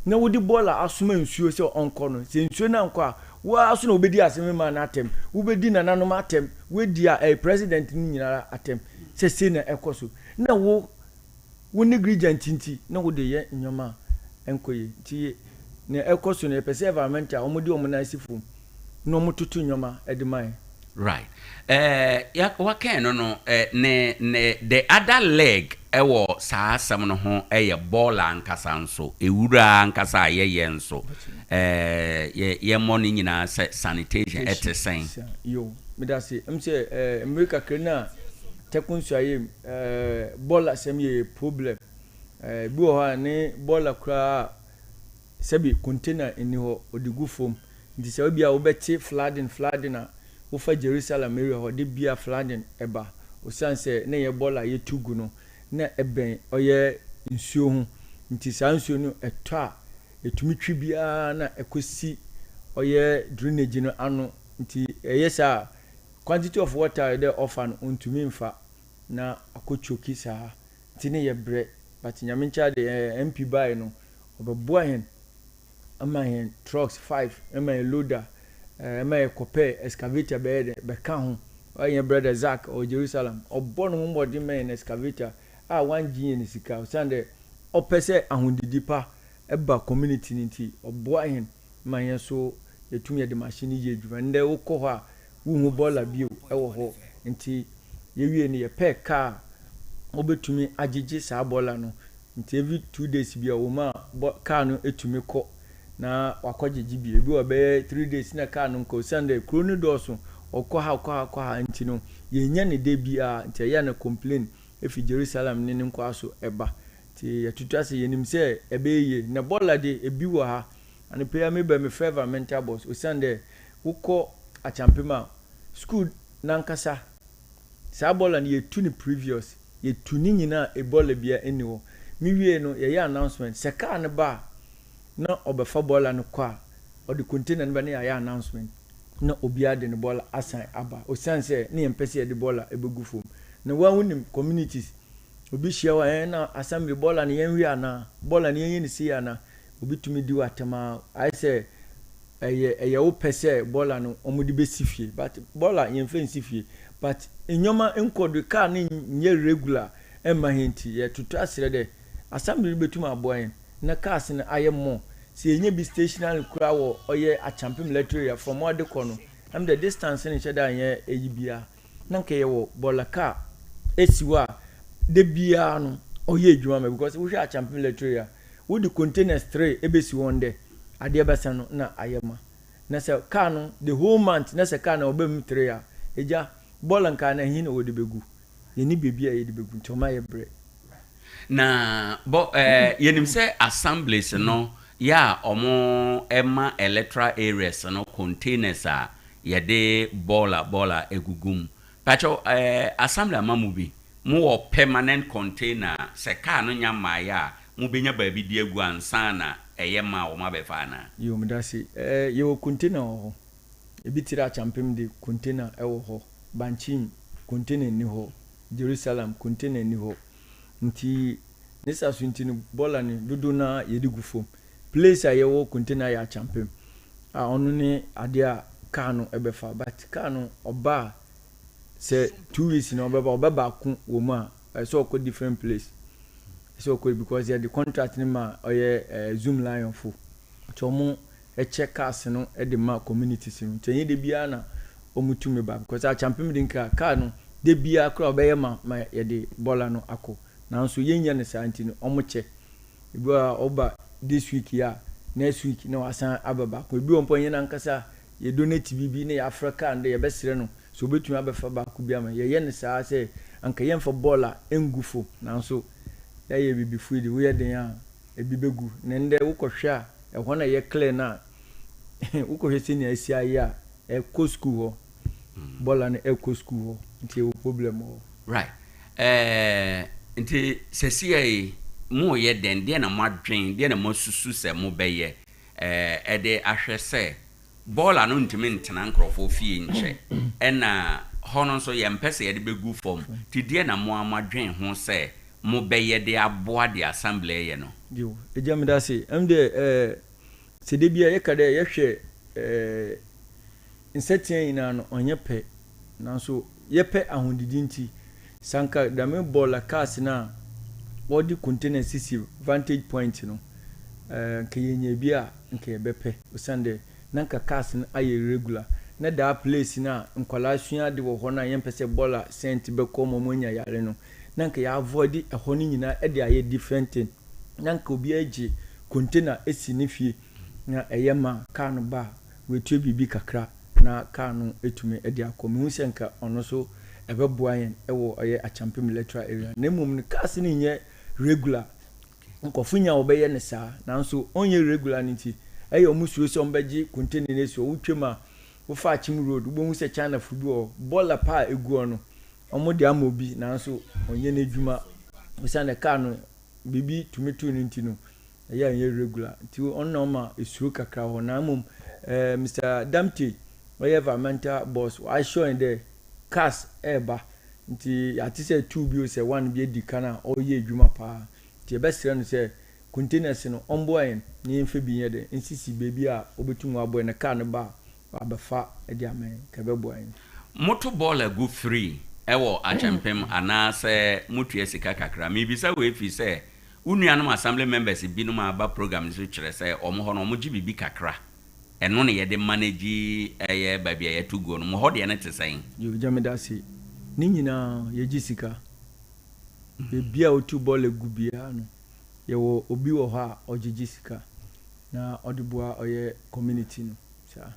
na wodi bola asoma nsuo se onko no se nsuo na nko a wa aso na obedi aseme ma na atem wobedi na nanom atem wedi a president ni nyinara atem se na ekoso na wo negligent nti na wo de ye nyoma enkoye ti na ekoso na pese environment a omodi omna sifu na omotutu nyoma edimai right ya waken no the other leg ewo saa asem no ho eye ball ankasa nso ewura ankasa ye nso ye money nyina sanitation etesen yo me da say em say America krena tekunsu aye ball asem ye problem bi o ha ne ball kra sebi container eni ho odigu form nti se obi a wo beti flooding a wo fa Jerusalem area ho de bia flooding eba o sanse ne ye ball ye tugu no na eben oye nsuo hu nti sa nsuo no eto a etumi twi bia na ekosi oye drainage no ano nti yes quantity of water there offer no ntumi mfa na akochoki sa nti ne ye bre but nyamencha de MP buy no obeboa hen ama hen trucks 5 ama loader ama kope excavator be ka ho oye brother Zach o Jerusalem obo no mbodi man excavator a 1G ni sika sande opese ahundidi pa eba community nti oboa hen man so yetumi de machine ye dwuma nde wokọ ho a wuhu bola bio ewo ho nti yewie ni ye pe car obetumi agege sa bola no nti every 2 days bia wo ma car no etumi kọ na wakọjeji bia bi obe 3 days na car no ko sande kroni doso okọ ha nti no ye nya ne de bia nti ya na complain efi Jerusalem ne nkọ aso eba ti yatutase yenim se ebeye na bola de ebi wo ha and pay me by me favor mental boss o sande wukọ achampema school nankasa sa bola ne yetu ni previous yetu ni nyina e bola bia eniwo mi wie no ye announcement se ka ne ba na obefa bola no kwa o de container ne ba ne ya announcement na obia de ne bola asan aba o sanse ne yempese de bola ebegu fom na wa wunim communities obi hia wa na assembly bola ne yen wi ana bola ne yen ni si ana obi tumi di watema I say eye wo pese bola no omudi be sifie but bola yen fe sifie but enyoma enkodo ka ne nye regular emma henti ye tutu asire de assembly betum aboyen na cars ne ayemo se enye bi stationary kura wo oye achampem lecturer from ode kono am the distance ne cheda anye eyibia na nke ye wo bola ka esiwa de bia no oye adwuma me because we hwa achampem lecturer with the containers 3 ebesi wonde ade besa no na ayema na se car no the whole month na se car na obem 3 a eja bola nka na hin wo de begu ye ni bebia ye de begu ntoma ye bre na yenim se assemblies no ya omo ema electoral areas no containers a ye de bola egugum pacho assembly amamu bi mu wo permanent container se car no nyama ya mu benya ba bi di egu ansana eyema wo mabefa na yo mdasi ye wo container ho ebi tira champem de container ewo ho banchim container ni ho Jerusalem container ni ho nti nisa suntini bola ni dudu na ye digu fom place a ye wo container ya champem a onu ni ade a car no ebefa but car no oba se 2 weeks no obeba ku wo ma so ko different place so ko because the contract ni ma oye Zoom line fo to mo check cars no e de ma communities no tenye de bia na omutume ba because a champion din car no de bia kra obeye ma ye de bola no akọ na nso yenya ne santi no omoche ebi oba this week ya next week na wasan ababa ko ebi ompo yenya nkasa ye donate bibi na Africa and ye besere no so betumi abefa ba ko bia ma ye ne saa se anka yemfa bola engufo na nso ye bibi fuidi we den a ebi begu ne nde wokohwe a ehwo na ye clear na wokohwe sini asia ya e ko school ho bola na e ko school ho nti e problem ho right nti sɛsie mo yɛ den deɛ na mo adwen deɛ na mo susu sɛ mo bɛyɛ ɛde ahwɛ sɛ bɔɔla no ntumi ntena nkurɔfoɔ fie nkyɛ ɛna hɔ no nso yɛ mpɛ sɛ yɛde bɛgu fam ti deɛ na mo amadwen ho sɛ mo bɛyɛ de aboa de assembly yɛ no yo egya me da se de sɛ de bia yɛka dɛ yɛhwɛ nsɛteɛ nyinaa no ɔnyɛ pɛ nanso yɛpɛ ahondidi nti sanka dame bɔɔla cars na wɔde container sisi vantage point no nke yɛnya bi a nke yɛbɛpɛ osande nanka cars no ayɛ regular na da place na nkwala sua de wɔ hɔ na yɛmpɛ sɛ bɔɔla cent bɛkɔ mɔmɔ nya yare no nanka yɛ avoid ɛhɔ no nyinaa ɛde ayɛ different thing nanka obi agye container esi ne fie na ɛyɛ ma car no ba wetu bibi kakra na car no etumi ɛde akɔ me hu sɛ nka ɔno so ɛbɛboa yɛn ɛwɔ ɔyɛ achampem electoral area na mmom no cars no nyɛ regular nkɔfo nya wɔbɛyɛ ne saa nanso ɔnyɛ regular ne nti ɛyɛ ɔmo suo sɛ ɔmo bɛgye container ne so wotwam a wofa achim road wobɛhu sɛ China food wɔ bɔɔla pa egu ɔno ɔmo de ama obi nanso ɔnyɛ n'adwuma wosan ne car no bibi tumi tu ne nti no ɛyɛ ɔnyɛ regular nti ɔno ma esuo kakra hɔ na mmom Mr. Damte ɔyɛ environmental boss I show in there cars eba nti ate sɛ 2 bi o sɛ 1 bi edi kana ɔyɛ adwuma pa nti ɛbɛsrɛ no sɛ containers no ɔmboa yɛn ne mfe bi yɛ de nsisi baby a obetum aboa na car no ba abafa ɛde amen ka bɛboa yɛn moto ball go free ɛwɔ achempem ana sɛ motua sika kakra me bisa we fi sɛ unuanom assembly members binom aba program so kyerɛ sɛ ɔmo hɔ no ɔmo gye bibi kakra ɛno ne yɛde manage ɛyɛ baabi a yɛto go no mo hɔ de ne te sɛn yo jamedasi ni nyina yɛgye sika bebia otu ball egu bia no yɛwɔ obi wɔ hɔ a ɔgyegye sika na ɔde boa ɔyɛ community no saa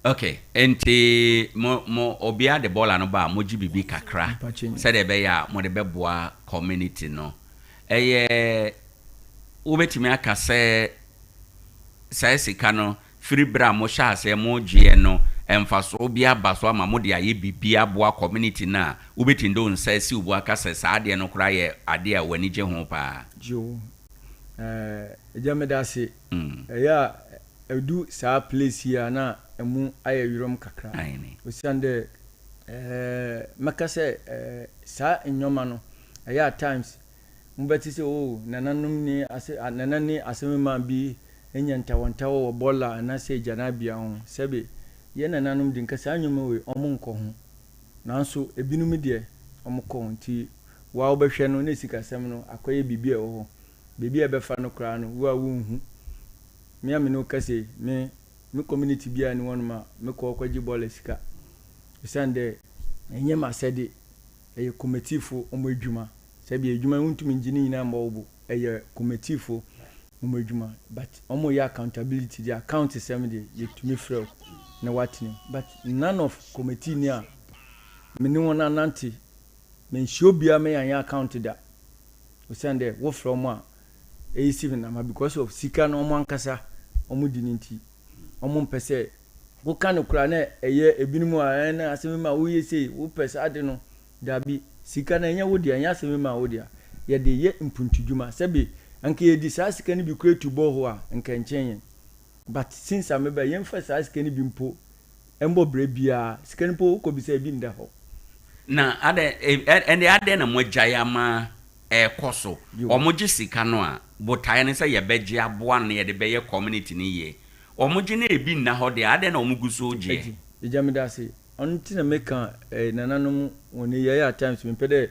okay enti mo obia de ball no ba mo gye bibi kakra sɛ de bɛyɛ a mo de bɛboa community no ɛyɛ wobɛtumi aka sɛ sika no free bra mo sha ase mo gye no emfaso obi aba so ama mo de aye bibi aboa community na wobɛtindo nsa si obu aka sɛ saa de no kora yɛ ade a wani gye ho pa jo ejamedase ɛyɛ edu saa place here na emu ayɛ wirom kakra osande maka sɛ saa enyoma no ɛyɛ at times mbɛti sɛ o nananom ni nanani asɛmema bi enyantawantawo wɔ bola anase janabia ho sɛbe ye nananom di nkasa anyoma we ɔmo nkɔ ho nanso ebinum deɛ ɔmo kɔ ho nti wa wobɛhwɛ no na sikasɛm no akɔyɛ bibia wɔ ho bibia bɛfa no kra no wo a wonhu me ame no kase me community bia ne wɔn ma me kɔ kɔgye bola sika sande enye ma sɛde ɛyɛ committee ɔmo adwuma sɛbe adwuma wontumi ngini nyina mbɔwo ɛyɛ committee ɔmo adwuma but ɔmo yɛ accountability the account system de yɛtumi frɛ na watene but none of committee ni a me ne wɔn anante me nhyio bia me yan account da osande wo frɛ ɔmo a ɛyɛ civil na because of sika no ɔmo ankasa ɔmo di ne nti ɔmo mpɛ sɛ wo ka no kura na ɛyɛ ebinum a na asɛm ma wo yɛ sei wo pɛ sɛ ade no dabi sika na ɛnyɛ wo dia ɛnyɛ asɛm ma wo dia yɛ de yɛ mpuntudwuma sɛbe anke yɛ di saa sika no bi kura tu bɔ ho a nka nkyɛn but since ameba yɛn fa saa sika no bi mpo ɛmbɔ bre bia sika no po ko bi sɛ bi nda hɔ na ade na mo gyae ama ɛkɔso ɔmo gye sika no a botae ne sɛ yɛbɛgye aboa no yɛde bɛyɛ community ne yɛ ɔmo gye na ebi nna hɔ de ade na ɔmo guso gye ejamedase ɔnti na meka nananom wɔn yɛ at times me pɛ dɛ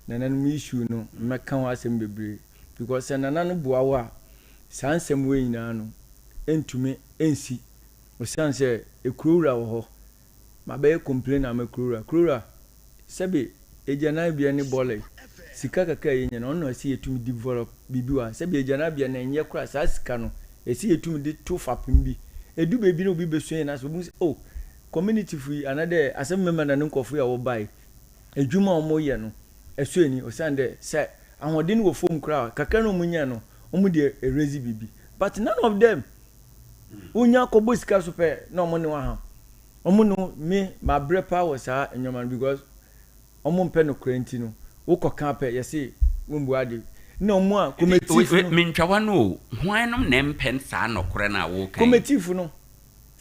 nananom issue no meka ho asɛm bebree because nananom boawa saa nsɛm wɔ nyinaa no entumi ensi osan sɛ ekurowura wɔ hɔ ma bɛyɛ complain na makurowura sɛbe ejana bia ne bɔlɛ sika kakra yɛnya na ɔno asi yɛtumi develop bibiwa sɛbe ejana bia na nyɛ kora saa sika no esi yɛtumi de to fapem bi edu bebi na obi beso yɛn na so bu oh community free another asem member na nkɔfo ya wo bai adwuma ɔmo yɛ no ɛso ani osande sɛ ahoden wo fom kra kakra no munya no ɔmo de erezi bibi but none of them unya kobo sika so pɛ na ɔmo ne wa ha ɔmo no me ma brepa wo saa enyoma because ɔmo mpɛ no kranti no wo kɔka pɛ yɛse wumbuade no mo a committee no mentwa no hwanom na mpen saa nokore na wo kan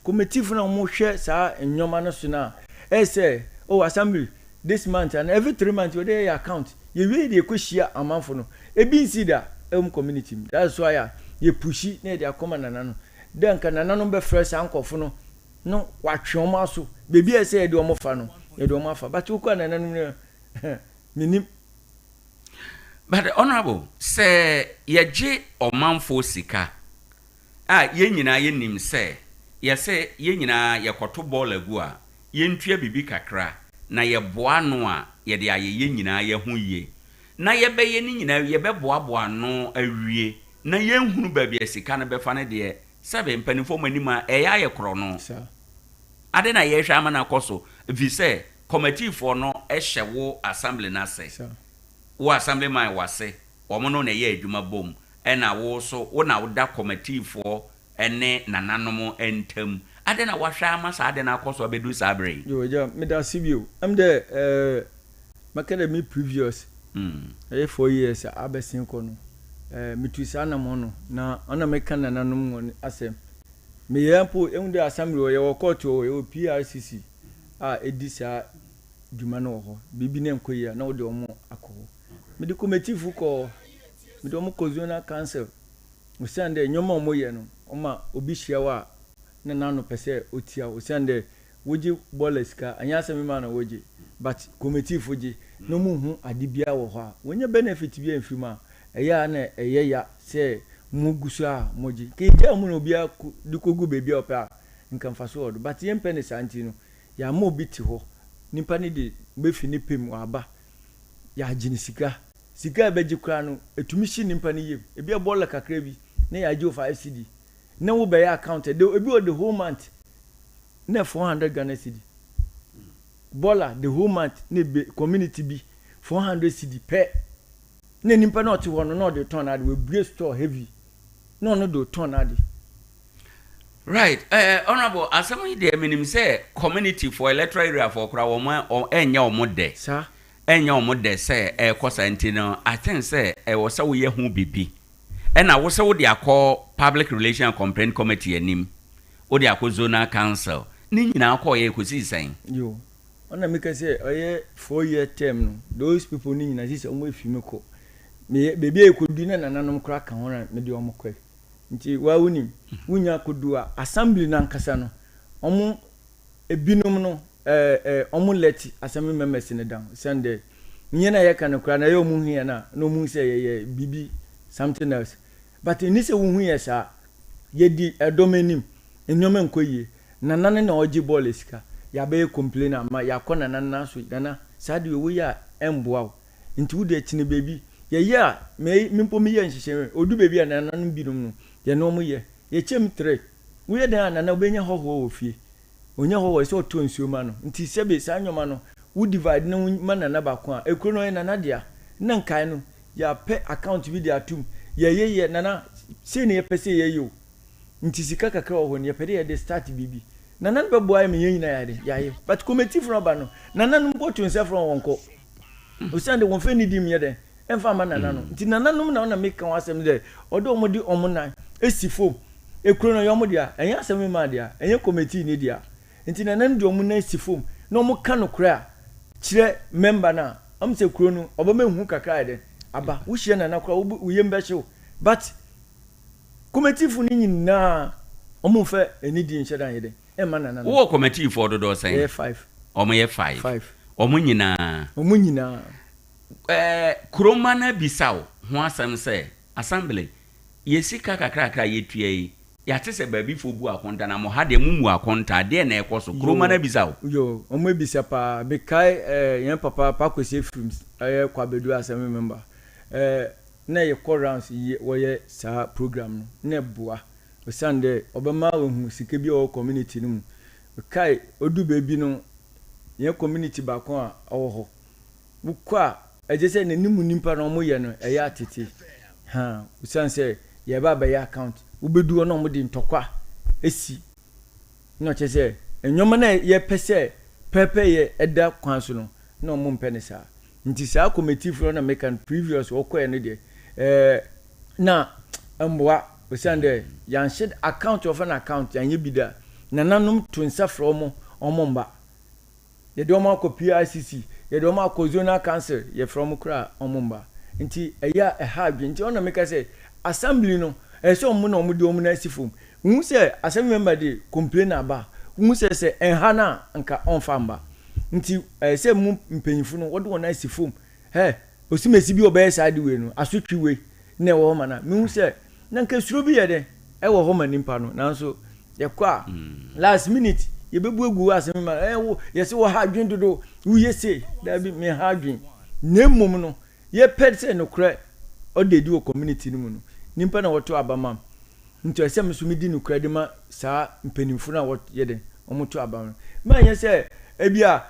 committee no mo hwe saa enwoma no so na say assembly this month and every 3 months you dey account you wey dey kwhia amanfo no ebi nsi da community that's why you pushi na dey akoma nana no den ka nana no be fresh ankofo no watwe omo aso bebi say e dey omo fa no e dey omo afa but wo kwa nana no minim. But honorable say ye omanfo sika ye nyina ye nim say ye say ye nyina ye koto ball agu a ye ntua bibi kakra na ye boa no a ye de aye ye nyina ye ho ye na ye be ye ni nyina ye be boa no awie na ye nhunu ba bia sika no be fa ne de sebe mpanifo manima e ya ye kro no ade na ye hwa amana koso vi say committee for no e hyewo assembly na say wo assembly man wase omo no na ye adwuma bom e na wo so wo na wo da committee for ene nananom entam ade na wahwa amasa ade na koso bedu sabre yo ja me da sibio am the academy previous 4 years abesin ko no mituisa na mo no na ona meka nananom asem me yampo ende assembly wo ye wo court wo ye PRCC edisa dwuma no ho bibi na enkoyi na wo de omo akọ me de committee fu ko me de omo zonal council we sande nyoma omo ye no oma obi hia wa na nanu pese otia we sande woji boleska anya asem ma na woji but committee fuji no mu hu adibia wo ho a wonye benefit bi amfi ma eya na eyeya se mu gusu a moji ke je mu no bia dikogu bebi opa nkan so odo but yempe ne santi no ya mo bi ti ho nipa ni de befi ni pem aba ya jini sika beji kra no etumi shi nipa ni yem ebi e bola kakra bi na ya ji 5 cedi na wo be ya account de ebi o the whole month na 400 Ghana cedi bola the whole month na community bi 400 cedi per na nipa na oti ho no na de turn ade we bue store heavy no do turn ade. Right, honorable, asemi de minim say community for electoral area for kra wo enya omode. Sir. Enya omode say kosa ntino I think say wo say wo ye hu bibi. E na wo say wo de akọ public relation complaint committee anim. Wo de akọ zonal council. Ni nyina akọ ye kosi sen. Yo. Ona make say oye 4-year term no. Those people ni nyina say omo efime ko. Me bebi ekodu na nananom kra kan ho na me de omo kọ. Nti wa wunim wunya kodua assembly na nkasa no omo ebinom no omo leti assembly members ne down send nye na yeka no kra na ye omu hia na no mu se ye bibi something else but ni se wu hu ye sa ye di edomenim enyoma nkoyie na nane na oji ball esika ya be complain ama ya kona nana so dana sadi we ya emboa nti wo de chine baby ye ya me mpo me ye nhihye odu baby na nananom binom no ye no mu ye chem 3 we dey na obenya hoho ofie onya hoho se oto nsuo ma no nti sebe sa nyoma no wo divide na mana na ba ko a ekro no na na dia na nkai no ya pe account bi dia tum ye nana se ne ye pese ye yo nti sika kakra ho ne ye pede ye de start bibi nana be boa me nyina ya de ya ye but committee from ba no nana no mpo tun se from wonko o sande won fe ni dim ye de emfa ma nana no nti nana no na na make kan asem de odo mo di omo esifo ekro no yomo dia enya asem ma dia enya committee ni dia nti nana ndo omo na esifo na omo ka no kra kire member na am se kro no obama hu kakra de aba wo hie nana kra wo yem be hye but committee fu ni nyina omo fe eni di nhye dan ye de e ma nana wo committee for do say 5 omo ye 5 omo nyina kroma na bisaw ho asem se assembly yesika kakra yetua yi yate se baabi fo bu akonta na mo ha de mumu akonta de na ekoso kroma na bisaw yo omo ebisa pa be kai yen papa Pakwesi films kwabedu asem member na ye rounds wo ye sa program no na bua o sande obama hu sika bi o community no mu kai odu baabi no yen community ba kon a owo ho bukwa ejese ne nimu nimpa no mo ye no eya atete usanse ye baba ya account ubedu no mo di ntokwa esi no chese enyoma na ye pese pepe ye eda kwan so no na mo mpene sa nti saa committee for na make an previous okɔ no de na mboa osande yan shed account of an account yan ye bida nananum to nsa from omomba ye de omo akɔ PICC ye de omo akɔ zonal council ye from kra omomba nti eya ha adwe nti ona make say assembly no so omo na omo de omo na asifom hu say assembly member de complain aba hu say enha na nka onfamba nti say mu mpanyinfu no wode wona asifom osimesi bi obey side we no asotwi we na wo ma na me hu say na nka suro bi ye de wo ho ma nimpa no nanso ye kwa last minute ye bebu egu asem ma wo ye se wo ha adwen dodo wo ye se da bi me ha adwen na mmom no ye ped say no kra o de di wo community ni mu no nimpa na woto abama nti asem so mi di no kra de ma saa mpanimfu na wo ye de omoto abama ma ye se ebia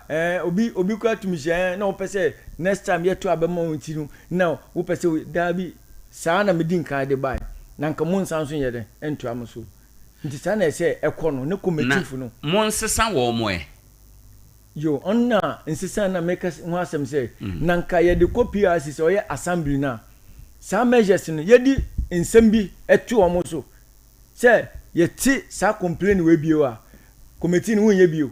obi kwa tumisha na wo pese next time ye to abama wonti no na wo pese da bi saa na me di nka de bai na nka mo nsan so ye de ento am so nti saa na ese ekɔ no ne committee no mo nsesa wo mo yo onna nsesa na make ho asem say na nka ye de copy assist o ye assembly na saa measures no ye di nsem bi eto o mo so say ye ti saa complain we bio a committee no wonye bio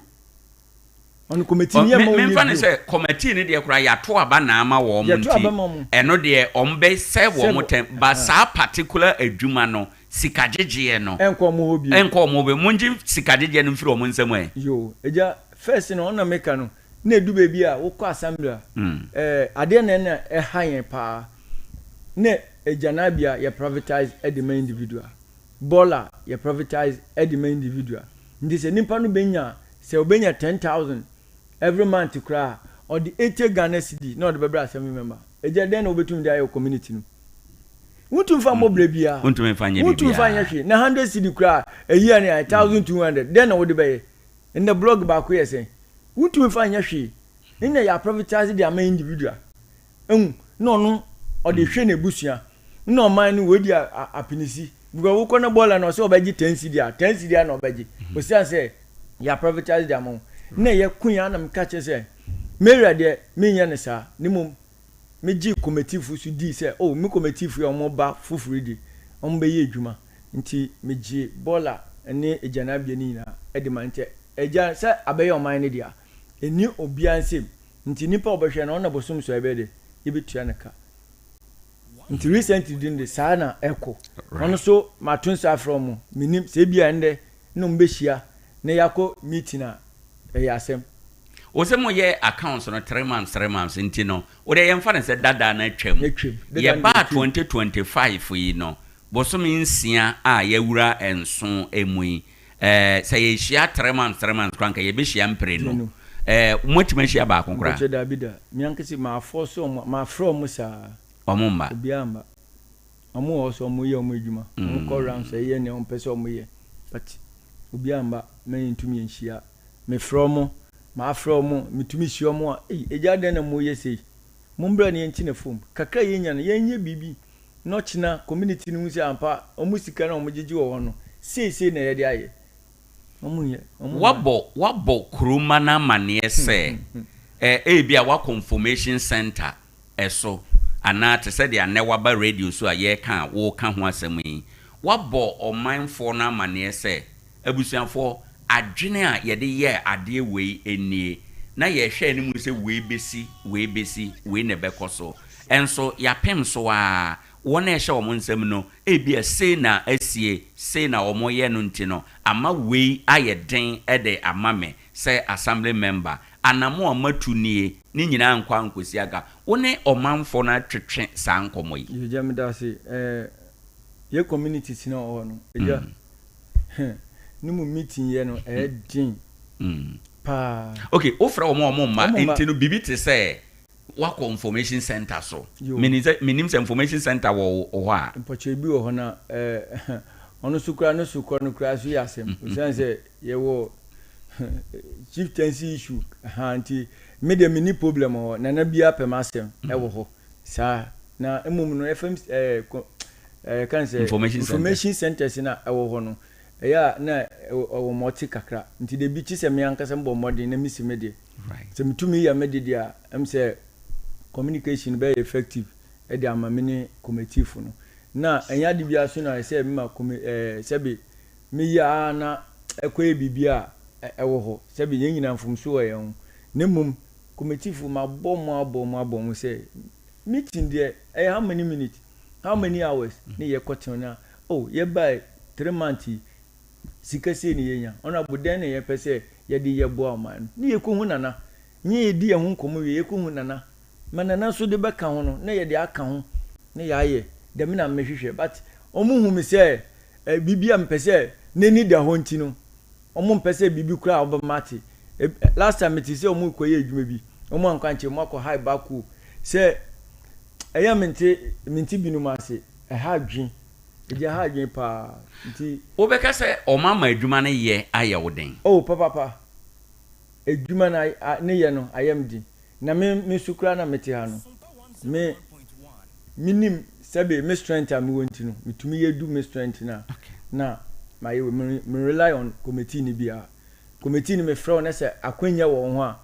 on committee ni mo me fa ne say committee ni de kura ya to aba na ama wo mo nti eno de ombe say wo mo tem ba saa particular adwuma no sikagegye no enko mo be munji sikagegye no mfiri o mo nsem yo eja first no na meka no na edu bebi a wo kɔ assembly ade na hayen pa na ejanabia ya privatize edema individual bola ya privatize edema individual ndi se nimpa no benya se obenya 10,000 every month kra or the 80 Ghana cedi no the bebra assembly member eja den obetum dia your community no wutum fa mobre bia wutum fa nya bia wutum fa nya hwe na 100 cedi kra a year na 1200 den na wo de be in the blog back we say wutum fa nya hwe ina ya privatize the main individual no or the hwe na busua no man no we dia apinisi buga wo kona bola na so obaji 10 cedi na obaji o say ya privatize the amount na ye kunya na mkache say Mary de menya ne sa ni mum meji committee fu su di say oh me committee fu omo ba fufuri di omo be ye adwuma nti meji bola ene ejanabia ni na edema nte eja say abaye oman ne dia eni obia nsem nti nipa obehwe na ona bosom so ebede yebetua ne ka nti recently din de sana echo ono so matunsa from minim se bia nde no mbehia na yako meeting na yasem o se mo ye accounts no 3 months nti no o de yemfa ne se dada na twam ye ba 2025 yi no bosom nsia a yawura enso emui se ye hia 3 months kranka ye be hia mpre no motima hia ba konkora o da bida mi ankesi ma force ma from sa omumba obiamba omo so omo ye omo edwuma omo ko round say ye ne on pese omo ye but obiamba me ntumi enhia me from ma from mitumi hia omo eja den na mo ye sei mo mbra ne enti na fom kakra ye nya no ye nye bibi no china community no nsi ampa omo sika na omo gigi wo no sei na ye de aye omo ye wabo kuruma na mane se bia wa confirmation center eso ana te se dia ne waba radio so a ye kan wo ka ho asem yi wabo omanfo na mane se abusuafo adwene a ye de ye ade wei enie na ye hwe ni mu se wei besi wei ne bekoso enso ya pem so a wona ehye omo nsem no bia sei na asie sei na omo ye no ntino ama wei aye den ede amame se assembly member anamo amatunie ni nyina nkwa nkosi aga wone omanfo na twetwe san komo yi ye jam da se ye community sina o no eja ni mu meeting ye no din pa okay ofra omo ma ntino bibi te se wa confirmation center so minim se information center wo ho a mpoche bi wo na ono sukura no kura so yasem usanse ye wo chieftaincy issue anti media mini problem o na bia pemasem ewo ho sa na emum no fm kan say information centers na ewo ho no ya na o moti kakra nti de bi chi se me ankasa mbo modern na misi media right so mitumi ya media dia em say communication be effective e de amamene committee fu no na enya de bia so na say me ma sebi me ya na ekoye bibia ewo ho sebi yen nyina mfumso ye ho ne mum committee fu ma bom say meeting there how many minutes, how many hours ne ye kwotun na ye buy 3 months sikase ni yenya ona boden ne ye pese ye de ye bo aman ne ye ko hu nana nye ye di ye hu komo ye ko hu nana manana so de beka ho no ne ye de aka ho ne ya ye de me na mehwehwe but omu hu me se bibia mpese ne ni da ho nti no omu mpese bibi kura obamati last time it say omu koye adwuma bi omu ankwanche mu akọ high baku se eya minti binu ma se ha dwen eje ha dwen pa nti obeka se omama adwuma ne ye aye woden papa adwuma na ne ye no ayam di na me sukura na mete ha no me minim sabe me strength am wonti no mitumi yedu me strength na na my me rely on committee ni bia committee ni me frɛ na se akwanya wo ho a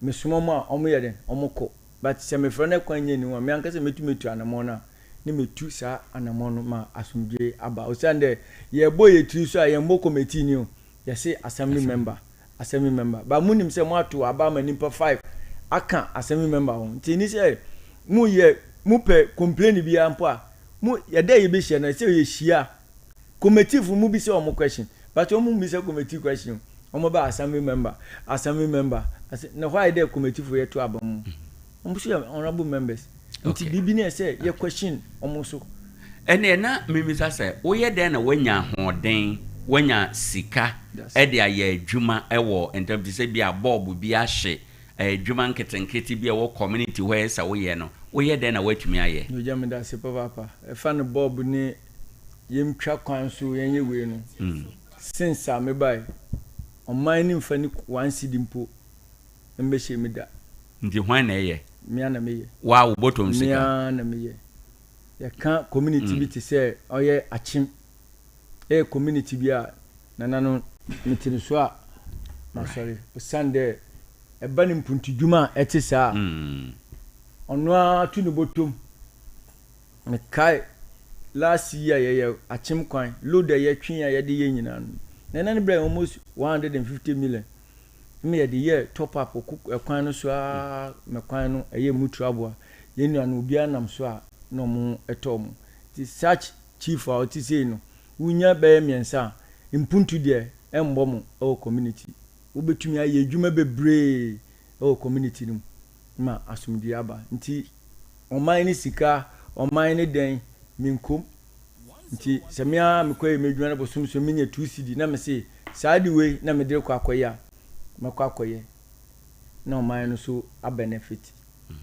me somomo a omo ye den omo ko but se me frɛ na akwanya ni wo me anka se metu anamo na ne metu sa anamo no ma asumdwe aba o sande ye boye tri so a ye mo committee ni o ye se assembly member ba munim se mo ato aba ma nimpa 5 aka assembly member ho nti ni se mu ye mu pe complain bia mpo a mu ye da ye be hia na se ye hia committee fu mu bi se omo question but omo bi se committee question omo ba assembly member na why there committee fu ye to abamu omo se honorable members nti bibi ne se ye question omo so ene na mimisa se wo ye den na wanya hoden wanya sika e de aye adwuma e wo entam se bia bob bi ahye adwuma nketenkete bia wo community where sa wo ye no wo ye den na watumi aye no jam da se papa e fa no bob ni yemtwa kwan so yenye we no since me buy on mining fani one cedi mpo mbe she me da ndi hwan na ye me ana me ye wa wo bottom sika me ana me ye ya kan community bi te say oye achim community bi a nanano mitiri so a na sorry Sunday e bani mpuntu djuma eti saa ono a tu no bottom me kai last year ye achim kwan load ye twen ye de ye nyina no nanani bra almost 150 million me ye de ye top up kwan no so a me kwan no eye mutu aboa ye nua no obi anam so a no mu etom ti search chief a oti sei no unya be miensa impuntu de embom o community ubetumi aye adwuma bebre o community no ma asumdi aba nti oman ni sika oman ni den minkom nti semia mekoye medwuma na bosum so menya 2 cedi na me se saadi we na me dire kwa akoya makwa akoye na oman no so a benefit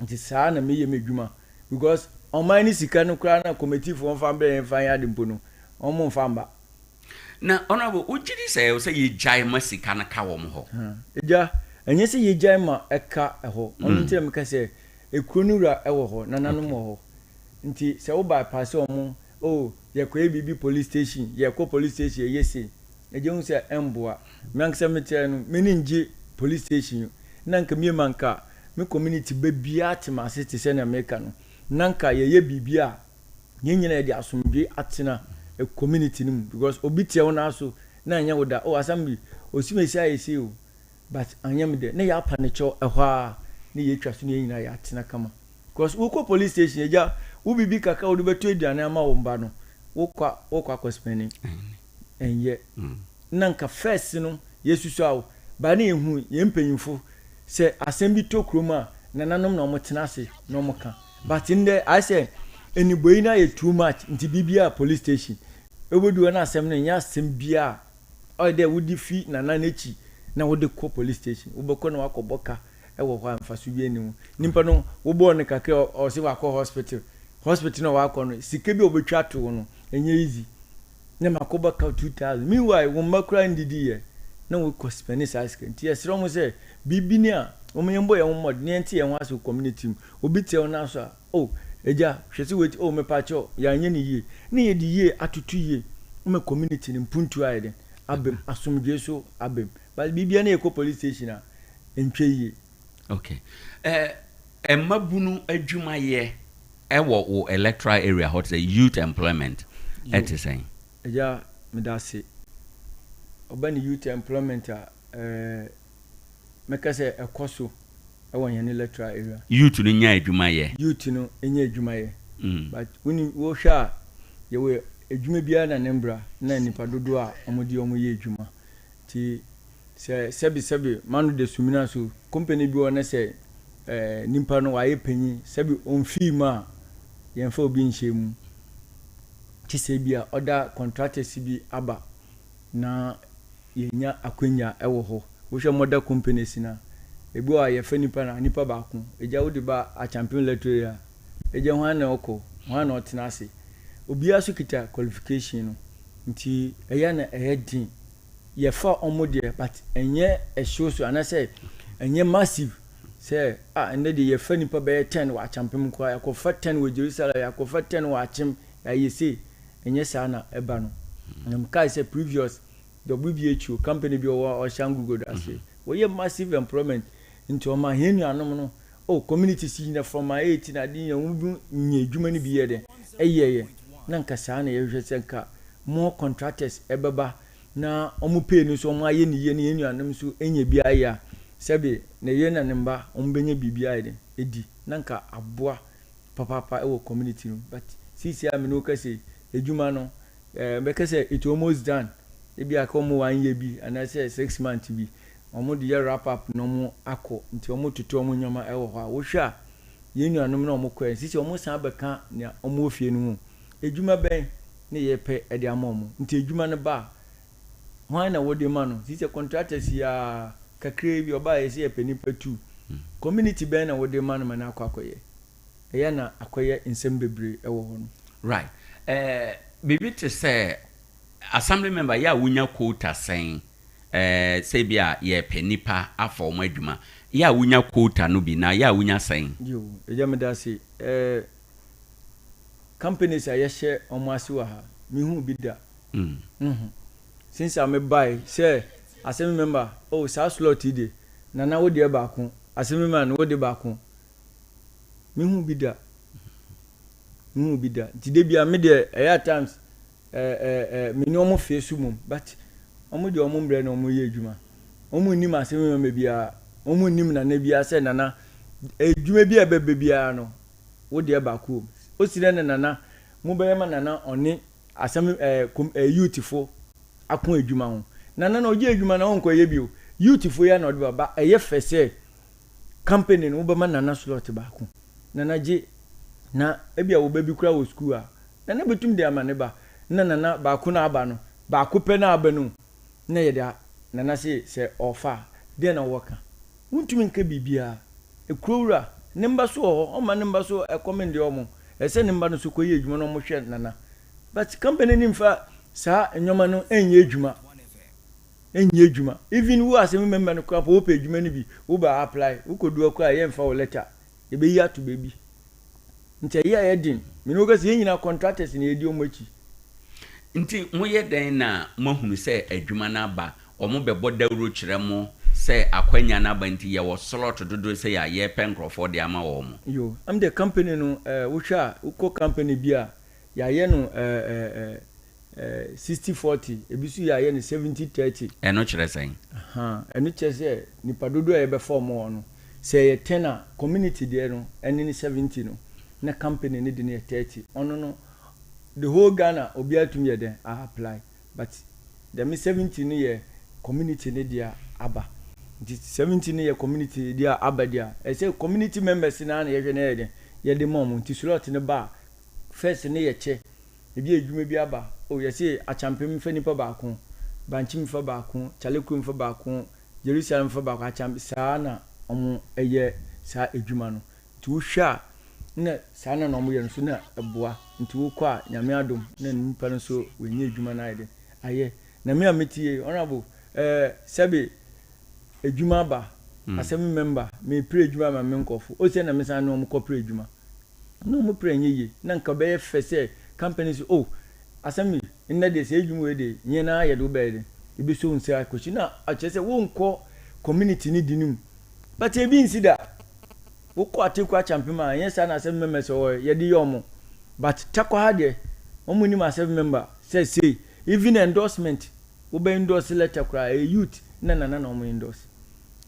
nti saa na meye medwuma because oman ni sika no kra na committee for fambe en fan ya de mpono omo famba na honorable ujiri say ye jai masika na ka wo mo ho eja enye se ye jai ma eka ho onu ntem me ka se ekrunura ewo ho nananu mo ho nti se wo bypass omo ye ko ebibi police station ye ko police station ye se eje hu se emboa me anka me tia no me ninje police station nanka me manka me community bebia tema city se na meka no nanka ye bibia nyina de asomdwe atena a community nim because obitia wona so na anya woda assembly osimesi ayesi o but anyam de na ya panicho ehwa na ye twa so na nyina ya atena kama because wo ko police station eja wo bibi kaka wo beto aduane ama wo mba no wo kwa spending enye nanka first no yesusu awo ba na ehu ye mpanyimfo se assembly to kroma na nanom na omotena ase na omoka but in there I say anybody na ye too much nti bibia police station obodu na asem na nya asem bia o de wudi fi na nanechi na wode ko police station ubeko na wakoboka ewo kwa mfaso bi enimu nimpa no wo bo ne kake o se wako hospital na wako no sike bi obetwa to no enye easy na makoboka 2000 meanwhile wo makra ndidi ye na wo ko spanish ice cream ti esro mo se bibi ni a wo mnyembo ye wo mod ne enti ye ho aso community obi tie na so a eja hwese weti me pacho ya anye ni ye na ye di ye atutu ye me community ni mpuntu ayede abem asomdwe so abem but bibia na ye ko police station a entwe ye okay Emabunu adwumaye ewo electoral area hot say youth employment et is saying. Yeah, medasi. Obani youth employment make say a koso ewo yan electoral area. Youth no nya adwumaye. Youth no enya adwumaye. But when wo hwa ye we adwuma bia na nembra na nipa dodo a omodi omoye adwuma. Ti sebi manu de sumina so company bi wona say nimpa no waye panyi sebi onfi ma yemfa obi nhemu ti se bia other contractors bi aba na yenya akwanya ewo ho wo hwe model companies na ebi wa ye fa nipa na nipa ba ko eja wo de ba a champion electoral eja ho na oko ho na otena ase obi aso kita qualification no nti eya na ehedin ye fa omode but enye ehwo so anase enye massive say ende de ye fa nipa be 10 wa champion ko ya ko fa 10 we Jerusalem ya ko fa 10 wa achim ya yesi enye sa na eba no nam kai say previous WBHO company bi o shangugo da say we massive employment into ma henu anom no oh community si na from my 18 na din yan nya adwuma ni bi ye de eyeye na nka sa na ye hwe senka more contractors ebeba na omu pay ni so omu aye ni ye ni henu anom so enya bi aya sebe na ye na nimba ombenye bibia ide edi nanka aboa papa ewo community no but sisi am no kase ejuma no be kase it almost done e bia ka omu 1 year bi and I say 6 months bi omu de wrap up no mu akọ nti omu tutu omu nyoma ewo ho a wo hwa ye nuanom na omu kọ sisi omu san beka na omu ofie no mu ejuma ben ne ye pe e de amomu nti ejuma no ba hwan na wo de ma no sisi contractors ya kakre bi oba yesi epenipa 2 community ben na wode man na akwakoye eya na akoye nsem bebre ewo ho no Right. Bibi to say assembly member ya wunya quota sen say bia ye penipa afa omo adwuma ya wunya quota no bi na ya wunya sen yo eja me da say companies ayehye omo ase wa ha mi hu bi da since I buy say assembly member oh sa slot ide na wo de ba ko assembly man wo de ba ko mi hu bi da ti de bia me de at times me ni omo face mum but omo de omo mbre na omo ye adwuma omo nim assembly member bia omo nim na bia say nana adwuma bia bebe bia no wo de ba ko o sire na mo be ma nana oni assembly youthful akon adwuma ho nana na oje adwuma na onko ye bio youthful ya na ode baba eye fese company no bema nana slot ba ko nana je na ebia wo baby kura wo school a nana betum de amane ba nana ba ko na aba no ba ko pe na aba no na ye da nana se offer de na worka wuntumi nka bibia ekurowura nimba so o ma nimba so e comment de omo ese nimba no so ko ye adwuma no mo hwe nana but company nim fa sa enyoma no enye adwuma even who as member no kwa po page adwuma ni bi wo ba apply wo kodu akwa ye mfa wo letter e be yi ato baby ntia ye din me no gase nyina contractors na edi omachi nti mo ye den na mo hunu se adwuma na ba omo be bodawro kire mo se akwanya na ba nti ye wo slot dodo se ya ye penkrofo de ama wo mo yo am the company no wo hwa uko company bia ya ye no 60-40 ebisu ya ye no 70-30 eno kire sen eno kire se nipa dodo e be form no se ye 10 a community de no eni ni 70 no na company ni de ne 30 ono no the whole Ghana obi atum ye den apply but the 70 ni ye community ni dia aba the 70 ni ye community dia aba dia e say community members na na ye hwe na ye den ye de mom nti slot ni ba first ni ye che e bi adwuma bi aba o ye say a champion fa nipa ba ko banchi mfa ba ko chaleku mfa ba ko Jerusalem mfa ba ko a champion sa na omo eye sa adwuma no ti wo hwa na sa na no mo ye no so na eboa nti wo kwa nyame adom na nipa no so wenye adwuma na ide aye na me ametie honorable sebe adwuma ba assembly member me pray adwuma ma me nkofo o se na me san no mo ko pray adwuma no mo pray nyeye na nka be fese companies oh assembly inna de se adwuma we de nyena ye do be de ibi so nse akochi na a chese wo nko community ni dinim but e bi nsida wokɔ atekwa champion a yes na 7 members o yedi yomo but takwa ha de omo ni ma 7 member say even endorsement wo be endorse letter kra a youth na omo endorse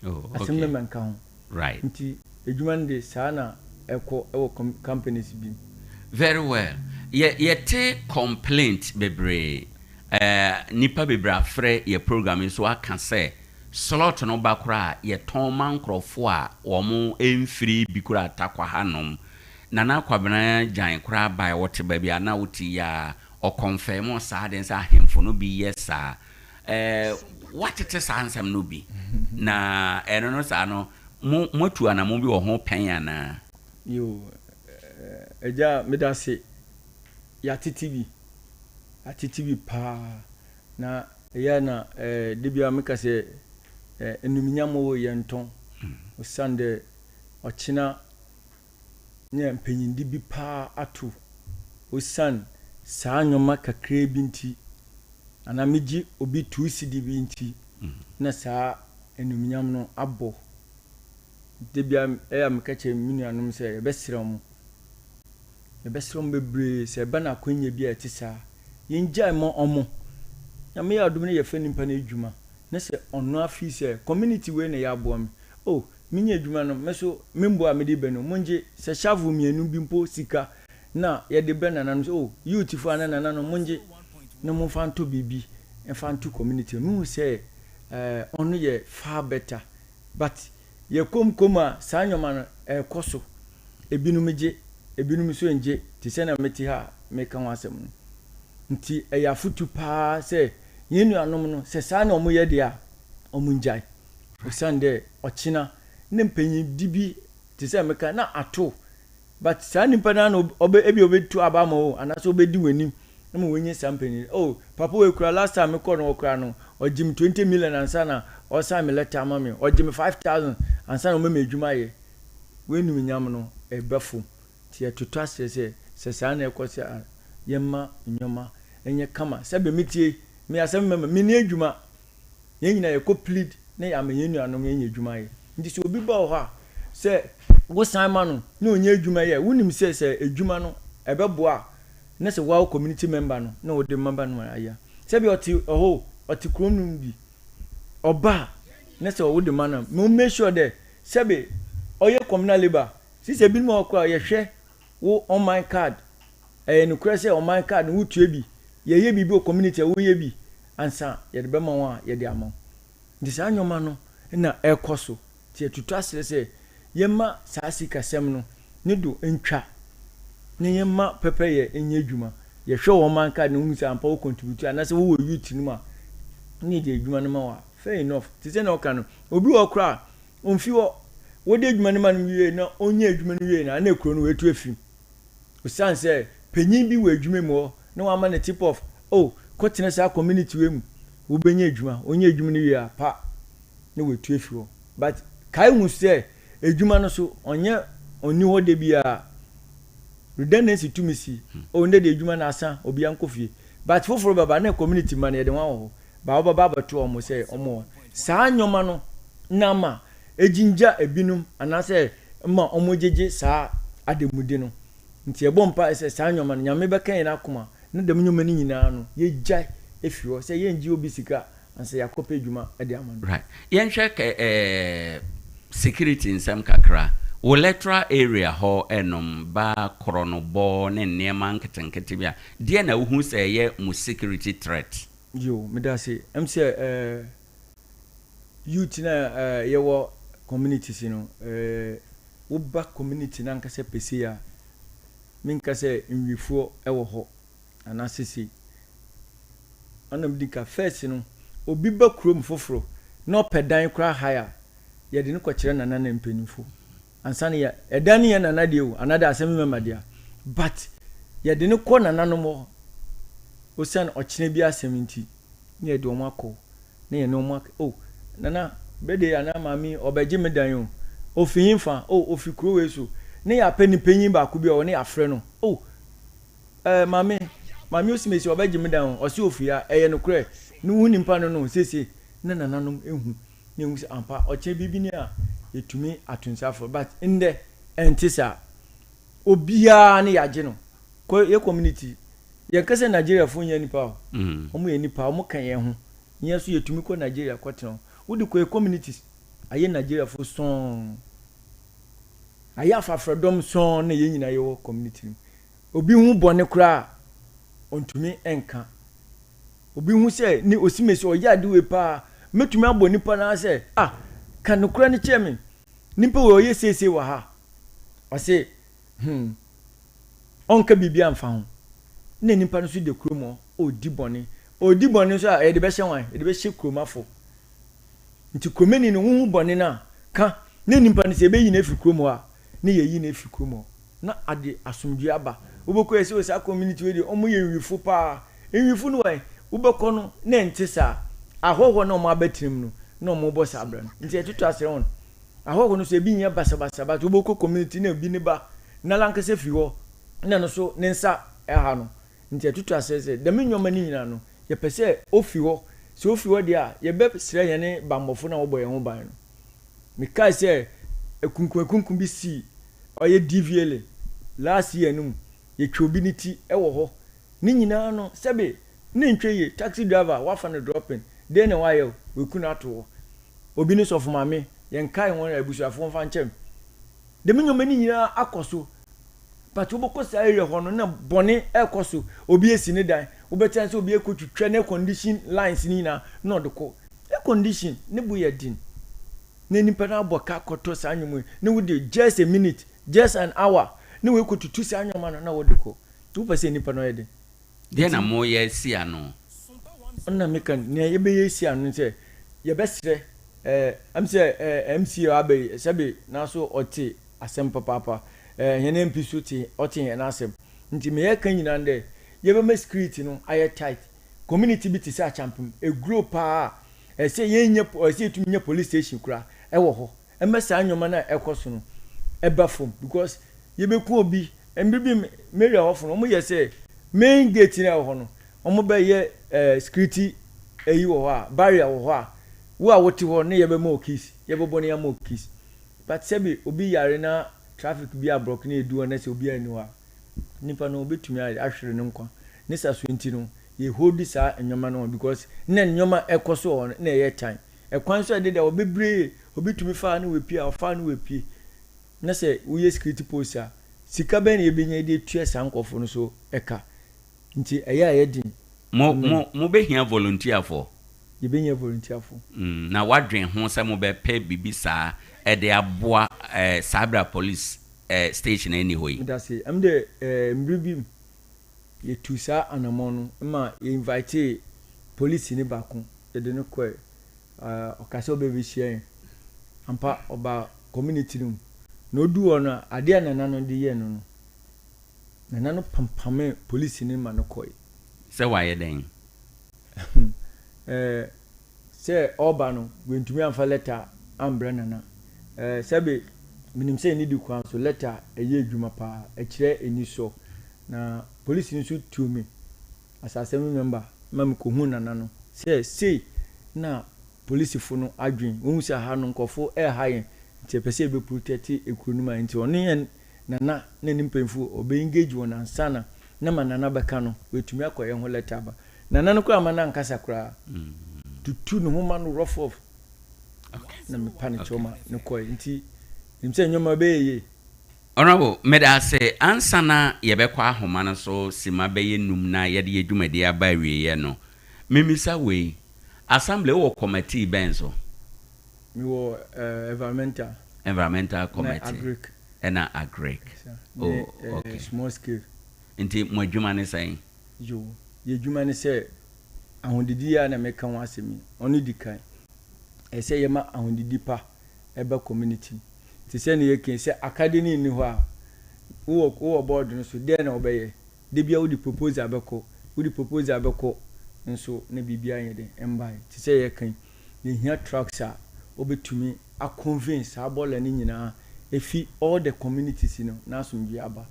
okay 7 member kan right nti edwuma de saa na ewo companies bi very well ye te complaint bebre nipa bebre afre ye program so aka say slot no bakura ye ton man krofo a omo emfiri bikura takwa hanom na kwabena jan kura bai wote ba bia na wuti ya o confirm sa den sa hemfo no bi yesa what it is ansem no bi na eno no sa no motu ana mo bi wo ho pen ana yo eja medase ya TTV atitibi pa na ya na debia meka se enuminyamo wo yenton o sande ochina nye mpanyindi bi pa atu o san saa nyoma kakra bi nti ana meji obi 2 cd bi nti na saa enuminyam no abo debia meka che minuanum se ebesrem bebre se bana kwanya bi atisa yenja mo omo na me adum ne ye fa nimpa na edwuma na se ono afi se community we na ya abo me oh minya edwuma no meso membo a mede be no monje se shavu mienu bi mpo sika na ye de be na no oh youth fu ana na no monje na mo fa nto bibi e fa nto community no se ono ye far better but ye komkoma sa nyoma no koso ebinu meje ebinu so enje ti se na meti ha meka wasem no nti eya futu pa se yenu anom no se sa na omo ye dia omunjai osande ochina ne mpanyi dibi ti se meka na ato but sa nimpa na no obetu abama o anaso obedi wanim na mo wenye sampanyi oh papa we kura last time me call no kura no ojim 20 million ansa na o sa me letter ama me ojim 5000 ansa na o me adwuma ye wenu nyam no ebefo ti etoto asese se sa na ekosi yemma nyoma enye kama sebe mitie me asem mema me ni adwuma yen nyina ye ko plead na ya me yenu anom enye adwuma ye ndi se obi ba ho a se wo san ma no na onye adwuma ye wonim se adwuma no ebeboa na se wa community member no na wo de member no aya sebe oti kronum bi oba na se wo de man no make sure that sebe oye communal labor si se bi mo kwa ye hwe wo on my card no kura se on my card wo tue bi ye bibi o community wo ye bi ansa ye de be ma wa ye de ama ndi sa nyoma no na ekoso ti etutu asere se ye ma sa sika sem no ne do ntwa ne ye ma pepe ye enye adwuma ye hwe wo man card no hu se ampa wo contribute anase wo youth ni ma ni de adwuma no ma wa fair enough ti se na oka no obi wo kura onfi wo de adwuma no ma no wie na onye adwuma no wie na ekro no wetu afim usan se penyin bi we adwuma mu na wa ma na tip off oh kotena sa community we mu wo benye adwuma onye adwuma no wie a pa na wetu afiro but kai hu se adwuma no so onye oni ho de bia redundancy to me see o nde de adwuma na asa obi ankofie but foforo baba na community man ye de wan ho ba baba to omo se omo sa nyoma no na ma ejinja ebinum anase ma omojeje sa ademude no nti ebompa ese sa nyoma no nyame bekan na akoma na dem nyoma ni nyina no ye jai efiro se ye nji obi sika anse yakopa edwuma ade amano right yen hwe security nsam kakra wo electoral area ho enom ba kronobo ne nneema nketenkete bia de na wo hu se ye mu security threat yo medase mc youth na yewo communities no wo ba community na nkase pese ya minkase nwifuo ewo ho anasisi anam dika first no obi ba krom foforo na opedan kra higher ye de no kwakire nana na mpanimfo ansane ya edan ye nana de o anada asem memadia but ye de no ko nana no mo osan ochine bi aseminti ne de omo akọ na ye no omo oh nana bede ana mami obeje medan o ofiyin fa ofi kuro we so ne ya pani panyin ba ku bi o ne afre no mami osimesi obeje medan o si ofia eye no kure ne wuni mpa no sese na nananom ehu ne hu ampa oche bibi ni a yetumi atunsafo but inde entisa obiara ne yaje no ko ye community ye kase Nigeria fo nya nipa o omo ye nipa omo kan ye ho nya so yetumi ko Nigeria kwateno wodi ko communities aye Nigeria fo son aye afafredom son na ye nyina ye wo community obi hu bone kura ontumi enka obi hu se ni osimesi oyade we pa metumi abo nipa na se kan kura ni chemi nipa we oye sese wa ha o se onka bibia amfa ho na nipa no so de kromo odi bone so e de be hye wan e de be hye kromafo nti kromeni no hu bone na ka na nipa no se be yi na fi kromo a na ye yi na fi kromo na ade asomdue aba uboko ese o sa community we de omo ye nwifo pa nwifo no wai uboko no na ntisa ahoho na omo abetirim no na omo bo sabra nti etutu asere won ahoho no so ebi nya basabasa ba uboko community na bi ne ba na lankase fi ho na no so ne nsa eha no nti etutu asese de menwoma ni nyina no ye pese ofi ho so ofi ho de a ye be sire ye ne bambofo na wo boye ho ban no me kai se ekunkun bi si oye DVL last year no ye twobi ni ti ewo ho ni nyina no sebe ni ntweye taxi driver wa fa no dropping de na wa ye we kuna to obi ni sofu mame ye nkai won abusuafo fa nchem de menwoma ni nyina akoso but uboko sa area ho no na bone ekoso obi esi ni dan ubetan se obi ekotwetwa na condition lines ni na odeko condition ne bu ye din na nipa na aboka koto sa anwum ne wudi just a minute just an hour ne we kotutu sa anwum na odeko tu pese nipa no ye de de na mo ye si ano onna meka ne ye be ye si ano se ye be sire am se MC abe sebe na so oti asem papa hene mpisuti oti hene asem nti me ye kan nyina nde ye be security no aye tight community bi ti sa champion a group se ye nya se tumi nya police station kura ewo ho emesa anyoma na ekoso no eba fom because ye be ku obi embibi Mary awofo no mo ye se main gate na ho no omo be ye security eyi wo ho barrier wo ho wo a woti ho ne ye be mo kiss ye be boni ya mo kiss but sebi obi yare na traffic bi abrock na edu na se obi ani wa nipa no obetumi ahwere ne nkwa ne saso enti no ye hold sa enyoma no because na enyoma ekoso ho na ye time ekwan so de obebre obetumi fa na wepi a fa na wepi na se wo ye security post a sika ben ye benya de tua sankofo no so eka nti eya ye din mo be hia volunteer for ye benya volunteer for na wadwen ho se mo be pe bibisa e de aboa Sabra police station any hoy that's it am the mbribi ye tusa anamon ma ye invite police ni bako ye de no ko okase obebi share ampa oba community room no du ono ade anana no de ye no nana no pampame police ni ma no koy se wa ye den se oba no wentumi amfa letter ambra nana sebe minim say ni di kwan so letter eye adwuma pa a kire eni so na police ni so tu me as assembly member mam ko hu nana no say na police fo no adwen won se ha no nkofo ha yen nti pese be protect ekonuma nti oni nana na nimpemfu obe engage won ansana na manana beka no wetumi akoye ho letter ba nana no kwa mana nkasa kra tutu no ho ma no rough off na me panic choma no koy nti nimse nyoma be ye honorable meda say ansana ye be kwa ahoma no so sima be ye num na ye de adwumade aba wie ye no memisa we assembly wo committee benzo mi wo environmental committee na agric okay small scale nti mo adwuma ne sai yo ye adwuma ne say ahondidi ya na meka ho asemi oni dikan ese ye ma ahondidi pa eba community ti se ne ye ken se academy ni ho a wo board no so de na obeye de bia wo di proposal abeko nso na bibia yen de embai ti se ye kan ne hia trucks a obetumi a convince abola ni nyina efi all the communities no na asomdwe aba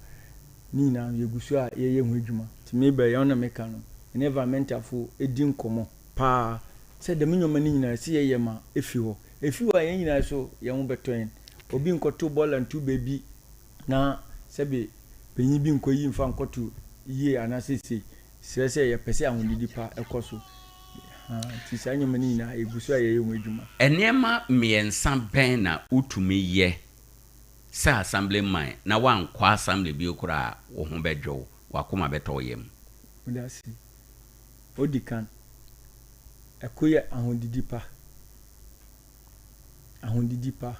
ni na yegusu a ye ho adwuma ti me be ya na meka no environmental fo edin komo pa se de menwoma ni nyina si ye ma efi ho yen nyina so ye ho betoyen obi nkoto ball and two baby na sɛbe panyin bi nkɔ yi mfa nkɔto yie anasese sɛ sɛ yɛ pɛsɛ ahondidi pa ɛkɔ so ti saa nyoma ni na egu so ayɛ yɛ adwuma enema mmiɛnsa bɛn na utumi yɛ sɛ assemblyman na wankɔ assembly bi okura wo ho bɛdwo wakoma bɛtɔ yɛm odasi odikan ɛkɔyɛ ahondidi pa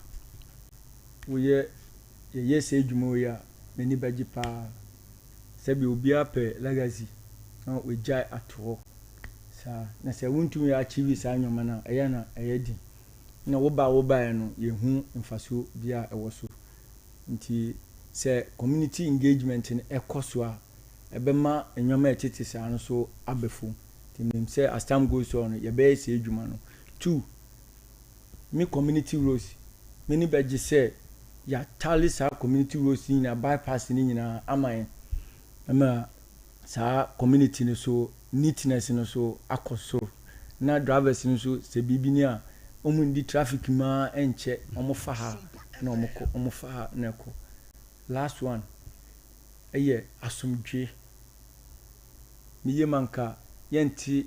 woyɛ yɛyɛ sɛ adwuma wo ya m'ani bɛgye paa sɛbi obiara pɛ legacy na ogya ato saa na sɛ wontumi achieve saa nyoma na ɛyɛ di na woba no yɛhu mfaso bia ɛwɔ so nti sɛ community engagement no ɛkɔ so a ɛbɛma nyoma ɛtete saa no so abɛfo nti menim sɛ as time goes on yɛbɛyɛ sɛ adwuma no 2 me community roads m'ani bɛgye sɛ ya tally saa community roads ni na bypass ni nyina ama saa community no so neatness no so akɔso na drivers no so se bibi ni a omu ndi traffic ma enche omu fa ha na omu fa ha na ko last one eye asomdwe miye manka yenti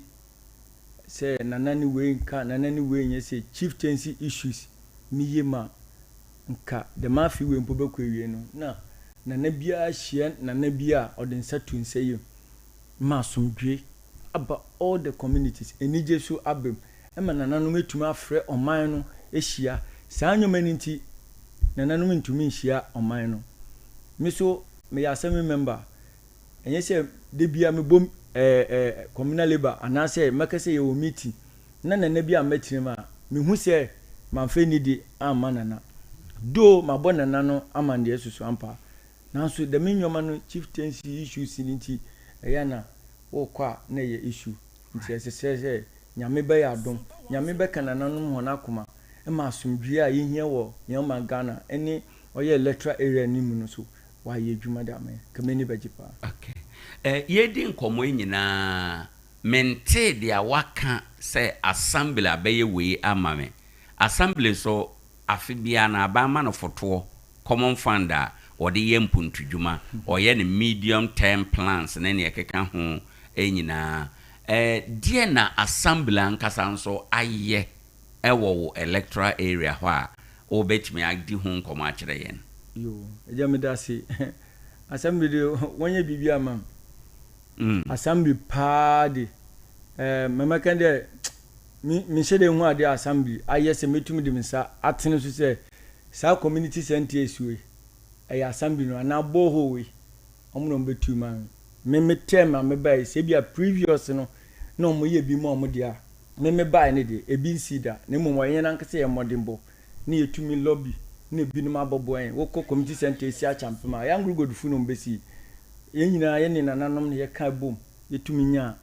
se nanani we nye se chieftaincy issues miye ma nka the mafi we mpo bekɔ ewie no na nana bia hye nana bia odensa tu nsɛyem ma asomdwe aba all the communities enije so abem ema nananom etuma afrɛ ɔman no ehia saa nyoma nti nananom ntumi nhia ɔman no me so me ya assembly member enye sɛ de bia me bom communal labor anase mekase ye wo meeting na nana bia metirema me hu sɛ manfɛ ni di ama nana do mabɔ nana no amande susu ampa nanso de me nyoma no chieftaincy issues nti ɛya na okwa na ye issue nti ɛsɛ nyame bɛ ya dom nyame bɛ kana nanom hona akoma ma asomdwe a yehia wɔ nyama Ghana ɛne ɔyɛ electoral area ni mu no so wa ye dwuma da me kameni bɛgye pa okay yedi nkomo nyina mente dia waka sɛ assembly abɛyɛ wei ama me assembly so afibia na abama no foto common fund a ɔde yɛ mpuntudwuma ɔyɛ ne medium term plans na ne ɛkeka ho nyina die na assembly ankasa nso ayɛ ɛwɔ wo electoral area hɔ a obetumi adi ho nkɔmɔ akyerɛ yɛn yo eja me da se assembly de wonye bibi ama assembly party mama kan de mi shede hu ade assembly ayɛ se metumi de misa atene so sɛ saa community center esuwe ɛyɛ assembly no na boho we ɔmo no betu ma me tema me bai se bia previous no na ɔmo yɛ bi ma ɔmo dia me bai ne de ebi nsi da na mo wɔyɛ na nkese yɛ modembo na yɛtumi lobby na bi no mabobo en wo community center esi achampe ma ya ngru godufu no mbesi yɛn nyina yɛ ne nananom ne yɛ ka bom yɛtumi nya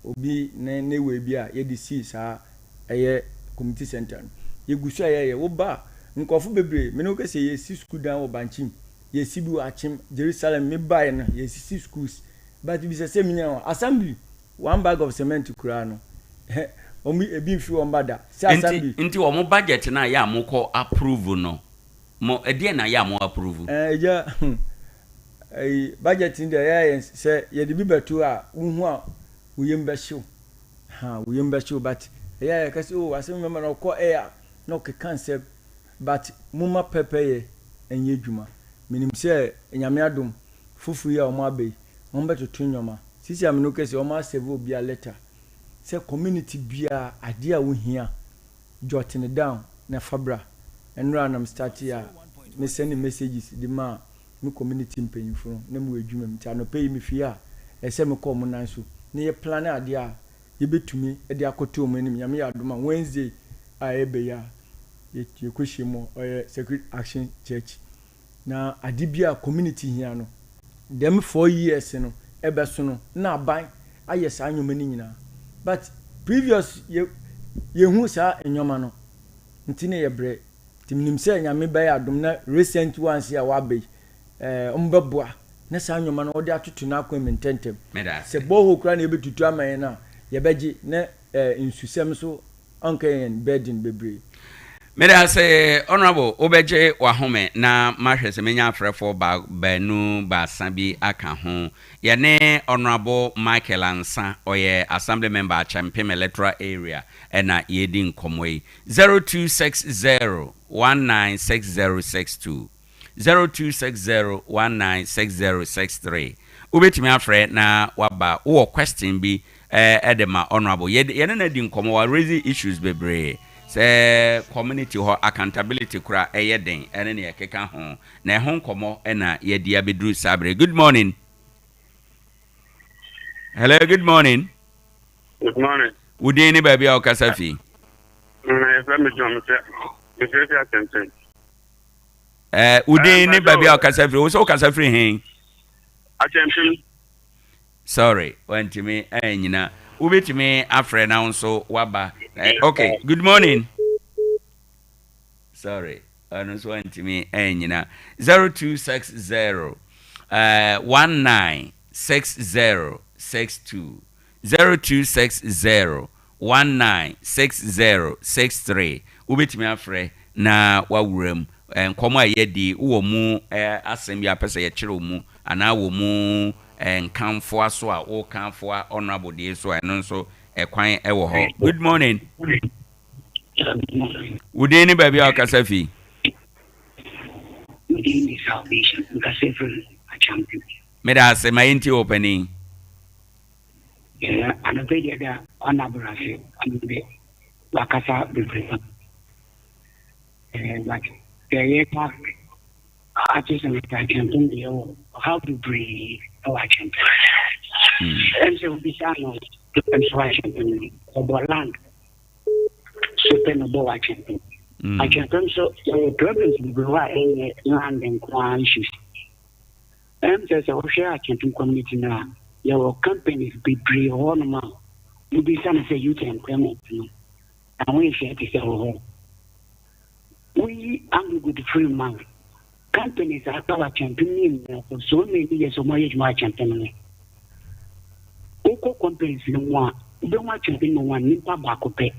obi ne we bi a yɛ de si saa ɛyɛ community center no yɛgusu ayɛ wo ba nkɔfo bebre me no kase yɛ si school dan wo banchim yɛ si bi achim Jerusalem me bai no yɛ si schools but bi sɛ minya assembly one bag of cement kura no omi ebi mfi wo mbada si assembly nti wo mo budget na ya amokɔ approve no mo edie na ya mo approve ja budget ndi ya sɛ yɛ de bi betu a unhu a uyem bɛhyew uyem bɛhyew but ya kase o assembly member no kɔ air no ke concept but muma pepeye enye dwuma minim sɛ nyame adom fufu ya o ma be mo betoto nyoma sisi amino kese o ma save obi a letter sɛ community bia ade a wo hia jotting down na fabra enra nam start ya me send messages di ma me community mpanyimfo na mo adwuma mti anope yi me fia ɛsɛ me kɔ mo nan so ne ye plan ade a ye betumi de akoto mo anim nyame ya adom a Wednesday a ebe ya ye kweshimo oye Security Action Church na adibia community hia no dem 4 years no ebeso no na ban aye saa nyoma ni nyina but previous ye hu saa enyoma no ntine ye bre timnim se nyame bay adom na recent ones ya wabe ombeboa na saa nyoma no ode atoto na akwaменtentem se boho kra na ebetutu amaye na ye beji na insusem so onken burden bebre Meda say honorable obeje wahome na mahwese menya afrefo ba banu ba sabi aka ho ye ne honorable Michael Ansa oye assembly member Champem electoral area ena yedi nkomoi 0260196062 0260196063 ubetimi afre na waba wo question bi edema honorable ye ne na di nkomo wa raise issues bebre say community ho accountability kura eyeden ene ne yekeka ho na ehon nkomo ena ye dia bedru sabre. Good morning. Hello, good morning. Good morning. Udini baby o kasafi. Udini baby o kasafi. O so kasafi hen. Attention. Sorry, wantimi nyina. Ubetimi afre na nso waba. Okay, good morning. Sorry, so wantimi nyina. 0260 196062 0260 196063 ubetimi afre na wawuram nkomo ayedi wo mu asem ya pese ye kire mu ana wo mu nkanfo aso a wo kanfo honorable de so eno nso ekwan ewo ho. Good morning. Udeni baby akasafi. Udeni salvation akasafi a champion. Meda say my inti opening. Yeah, and a video that honorable and the Wakasa Bible. But the airport artists and champion, how to breathe our champion. And so we shall not champion about land. Super noble champion. I champion so problems will in land and issues. And there's a share champion community now. Your companies be pre on you be some say you can claim and we share this our we are good free man. Companies are our champion for so many years of my champion. Oko companies no one don't want champion no one nipa baako pe.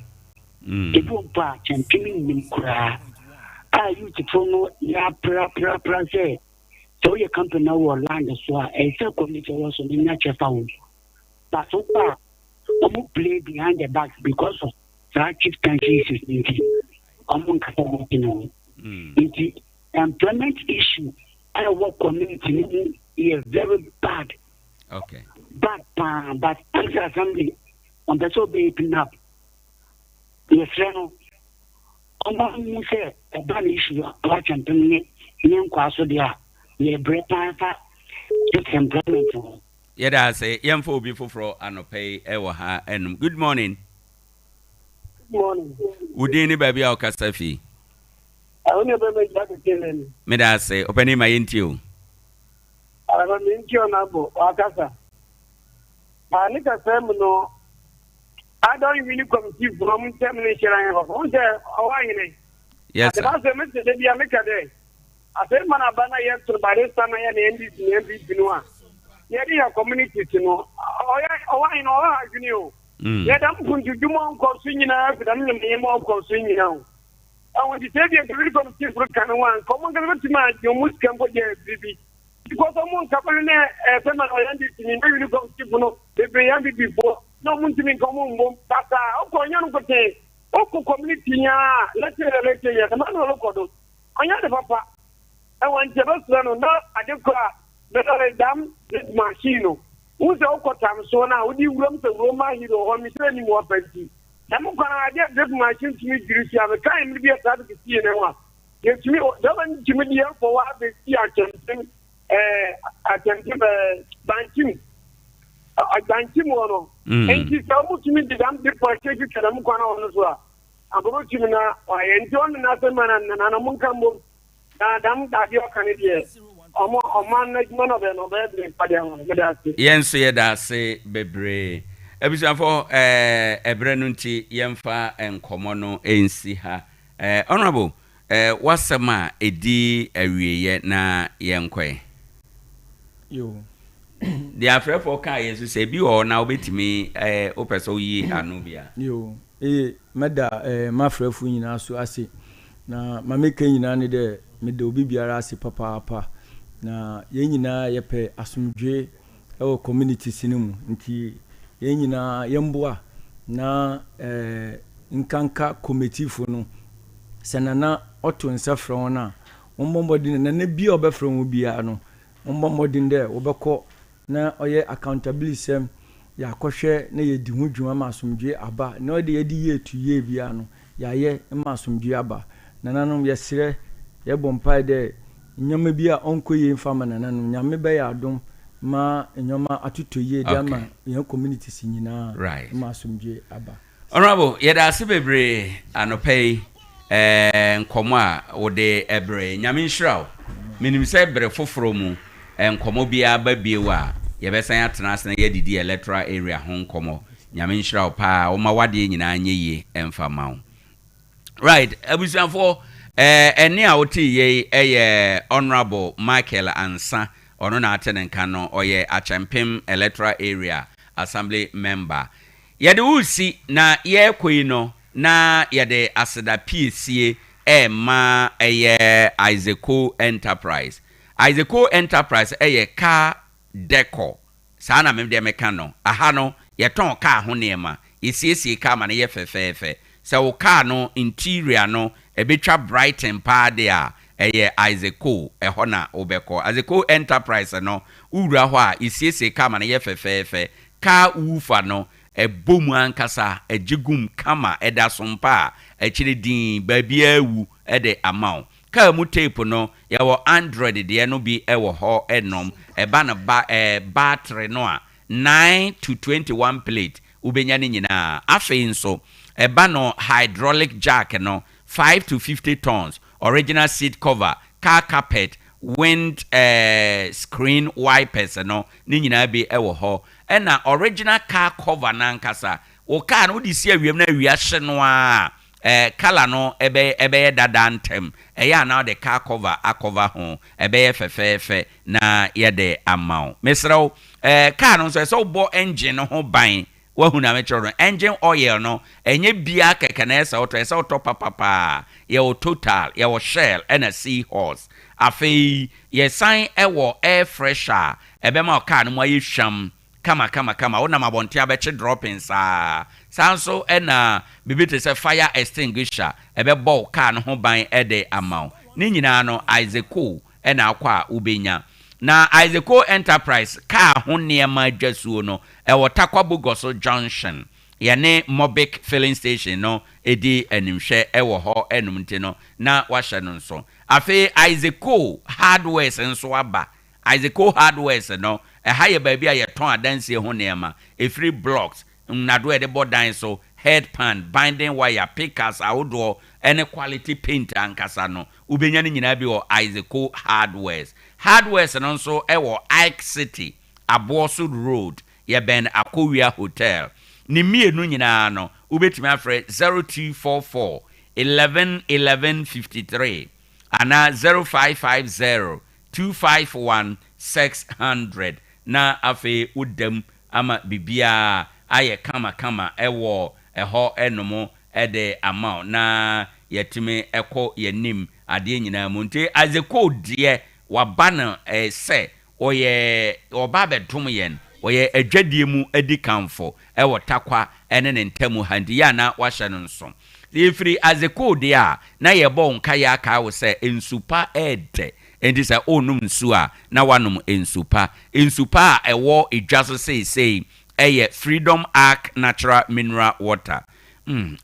People pa champion nim kura. Are you to follow ya pra say so your company now will land as well. A self community also in natural found. But so far, I'm play behind the back because of that chief countries is needed. Among the employment issue, our community is very bad. Okay. But as assembly on the so be up. Yes, no. I'm say a bad issue. Watch and terminate. Name kwaso dia. Ye brepa fa employment. Yeda say yemfo obi foforo anopay ewo ha enum. Good morning. Good morning. Udini baby o kasafi. I only be that tell me da say openi my intio. I am intio na bo akasa. Ani ka say no I don't really come to from termination of who say awai. Yes. The last message dey be make there. I said, man, I banner yet to Barista and NDC Noah. Yet, your community to know. Oh, I know, you know. Yet, I'm going to do more consuming now than the name of consuming now. I want to say, you're really going to see for Canawan. Come on, to my you must come for your baby. Because someone coming there, a family NDC, you go to know the Brian before. No one to me come on, but I'll young for say, oh, community, let's say, the man will look at those. I know the papa. I want to know now. I just got better damn this machine. Who's the time so now? Would you run to Roma? You know, I'm training more petty. I'm going to get this machine to me. You have a time to be a target to see anyone. Yes, me, don't you mean for what they see attempting banking. I banking one. And she's almost to me the damn different cases that I'm going on as well. I'm going to now. I enjoy another man and I'm going to come. Yes, yeah, say bebre. Ebisafo ebre no nti yemfa enkomono ensi ha. Honorable wasema edi awieye na yenkwe. Yo. The afrefo kan yesu say bi o na obetimi opeso yi anu bia. Yo. Meda mafrefo nyina so ase na mameka nyina ne de me de obi biara ase papa na ye nyina yepe asomdwe ewo community sinimu nti ye nyina yemboa na nkanka committee fo no senana oto nsafra wona ombomodin na bi obefra wo bia no ombomodin de obekọ na oye accountability sem ya kwohwe na ye di hu dwuma ma asomdwe aba na ode ye di ye tu ye bia no ya ye ma asomdwe aba nananom yesire ye bompa de nyama bia onko ye mfama nananom nyame be ya adom ma nyoma atuto ye de ama ye community sinyina ma asomdwe aba. Honorable yeda asibebre anopei nkomo a wode ebre nyame nhyiraw minim se ebre foforo mu nkomo bia ba biewa yebesan atena asena yedidi electoral area ho nkomo nyame nhyiraw pa o ma wade nyina anyeye emfama wo right abusanfo eni a woti ye Honorable Michael Ansa ono na atene nka no oye Achampem electoral area assembly member yede usi na ye koyi no na yede aseda PCA ma Isaaco Enterprise eye car deco sana me de meka no aha no yeton car ho nema isiesie car ma na ye fefefe se wo car no interior no ebetwa brighten pa de a eye Isaaco eho na obeko Isaaco Enterprise no ura ho a isiesie car ma na ye fefefe car woofer no ebomu ankasa ejigum kama edasompa echiri din babia ewu ede amount ka mu tape no yawo Android de no bi ewo ho enom eba na battery no a 9 to 21 plate ubenya ni nyina afi nso eba no hydraulic jack no 5 to 50 tons original seat cover car carpet wind screen wipers no ni nyina bi ewo ho ena original car cover na nkasa wo car no di si awiem na awia hye no a color no ebe dada ntem eya na the car cover cover ho ebe fefefe na ye de amount mesrew car no so bo engine ho ban wahu na metro engine oil no enye bia keke na esa auto papa ye o Total ye o Shell and Seahorse afei ye sign ewo air fresher ebe ma car no aye hwam kama ona mabontia beche dropping sanso ena bibite se fire extinguisher ebe ball car no ho ban ede amount ni nyina no Isaaco ena akwa ubenya na Isaaco Enterprise car ho niema adwasuo no ewo Takwabogoso Junction yene Mobic filling station no edi animhwe ewo ho enumte no na wahye no nso afi Isaaco hardware nso aba Isaaco hardware no haye baby a yeton adanse ho neema free blocks nnado de bodan so headpan binding wire pickers outdoor any quality paint ankasa no ubenya ni nyina bi o Isaaco hardware no so ewo Ike City Aboso Road ye ben Akowia Hotel ni mienu nyina no ubetimi afre 0244 1153 ana 0550 251 600 na afi udem ama bibia aye kama ewo eho enomo ede amount na yetime eko yenim ade nyina munte Isaaco de wabana se oye oba bedum yen oye adwadie mu edi kanfo ewo takwa ene ne ntemu handi ya na wahye no nso ifri Isaaco de a na yebo nka ya ka wo se ensupa ede enti se onum nsu a na wanum ensupa ewo edwaso sei eye Freedom Arc Natural Mineral Water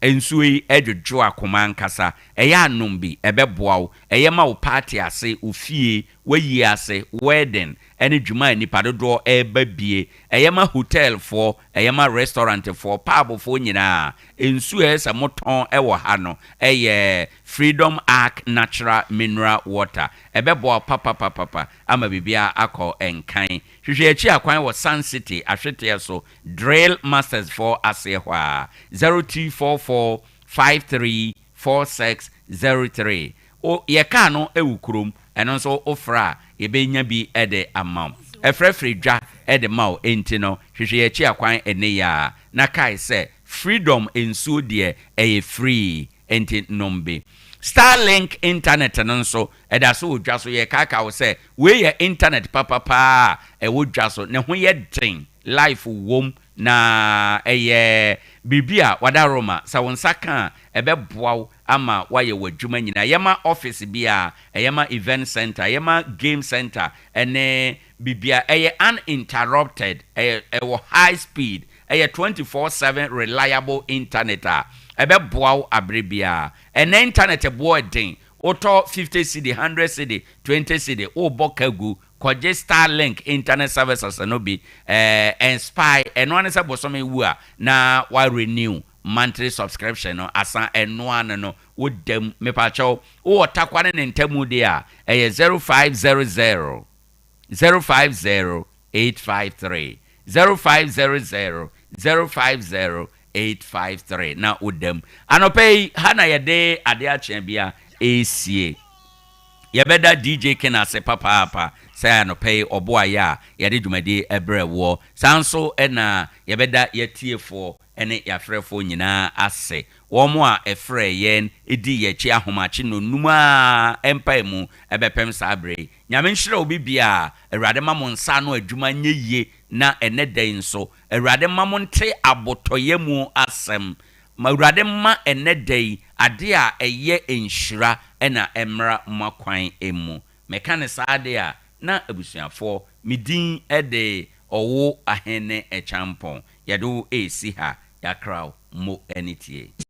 ensu yi edwodwo akoma nkasa eye anum bi ebeboawo eye ma wo party ase ofie wayi ase wedding ene dwuma nipa dodo ebabie eye ma hotel for eye ma restaurant for pub for nyina ensu esa moton ewo ha no eye Freedom Arc Natural Mineral Water ebeboa papa ama bibia akọ enkan hwehwe achi akwan wo Sun City ahwete so Drill Masters for asehwa 0244 534603 o ye ka no ewukrom eno so ofra ye benya bi ede amount efrefre dwa ede maw enti no hwehwe achi akwan ene ya na kai se Freedom ensuo de eye free enti nombe Starlink internet no nso ɛda so wodwa so yɛ kaka wo sɛ we yɛ internet papa ɛwodwa so ne ho yɛ den life wom na ɛyɛ bibia wada Roma sa won saka ɛbɛboa ama wayɛ wadwuma nyina yɛma office bia ɛyɛma event center yɛma game center ɛne bibia ɛyɛ uninterrupted ɛwɔ high speed ɛyɛ 24/7 reliable internet ɛbɛboa abrebia ɛne internet boa den oto 50 cedi 100 cedi 20 cedi o bokagu koje Starlink internet services no bi Spy eno ane se bosome wu a na wa renew monthly subscription no asa eno ane no wo dem me pa chaw wo takwane ne ntamu de a 0500 853 0500 853 na udem anopei hana yede ade achen bia esie yebeda DJ Kenase papa say anopei oboaya yede dwumade ebrewo sanso na yebeda yetiefo ene yafrefo nyina ase womo a efre yen edi yechi ahomachi no numa empire mu ebepem sabre nyame nhire obi bia awurade mamo nsa no adwuma nyeye na ene den so awurade mamo nte abotoye mu asem ma awurade ma ene den ade a eye enhira ena emra makwan emu meka ne saade a na abusuafo midin ede owo ahene echampon yado esi ha yakraw mo enitie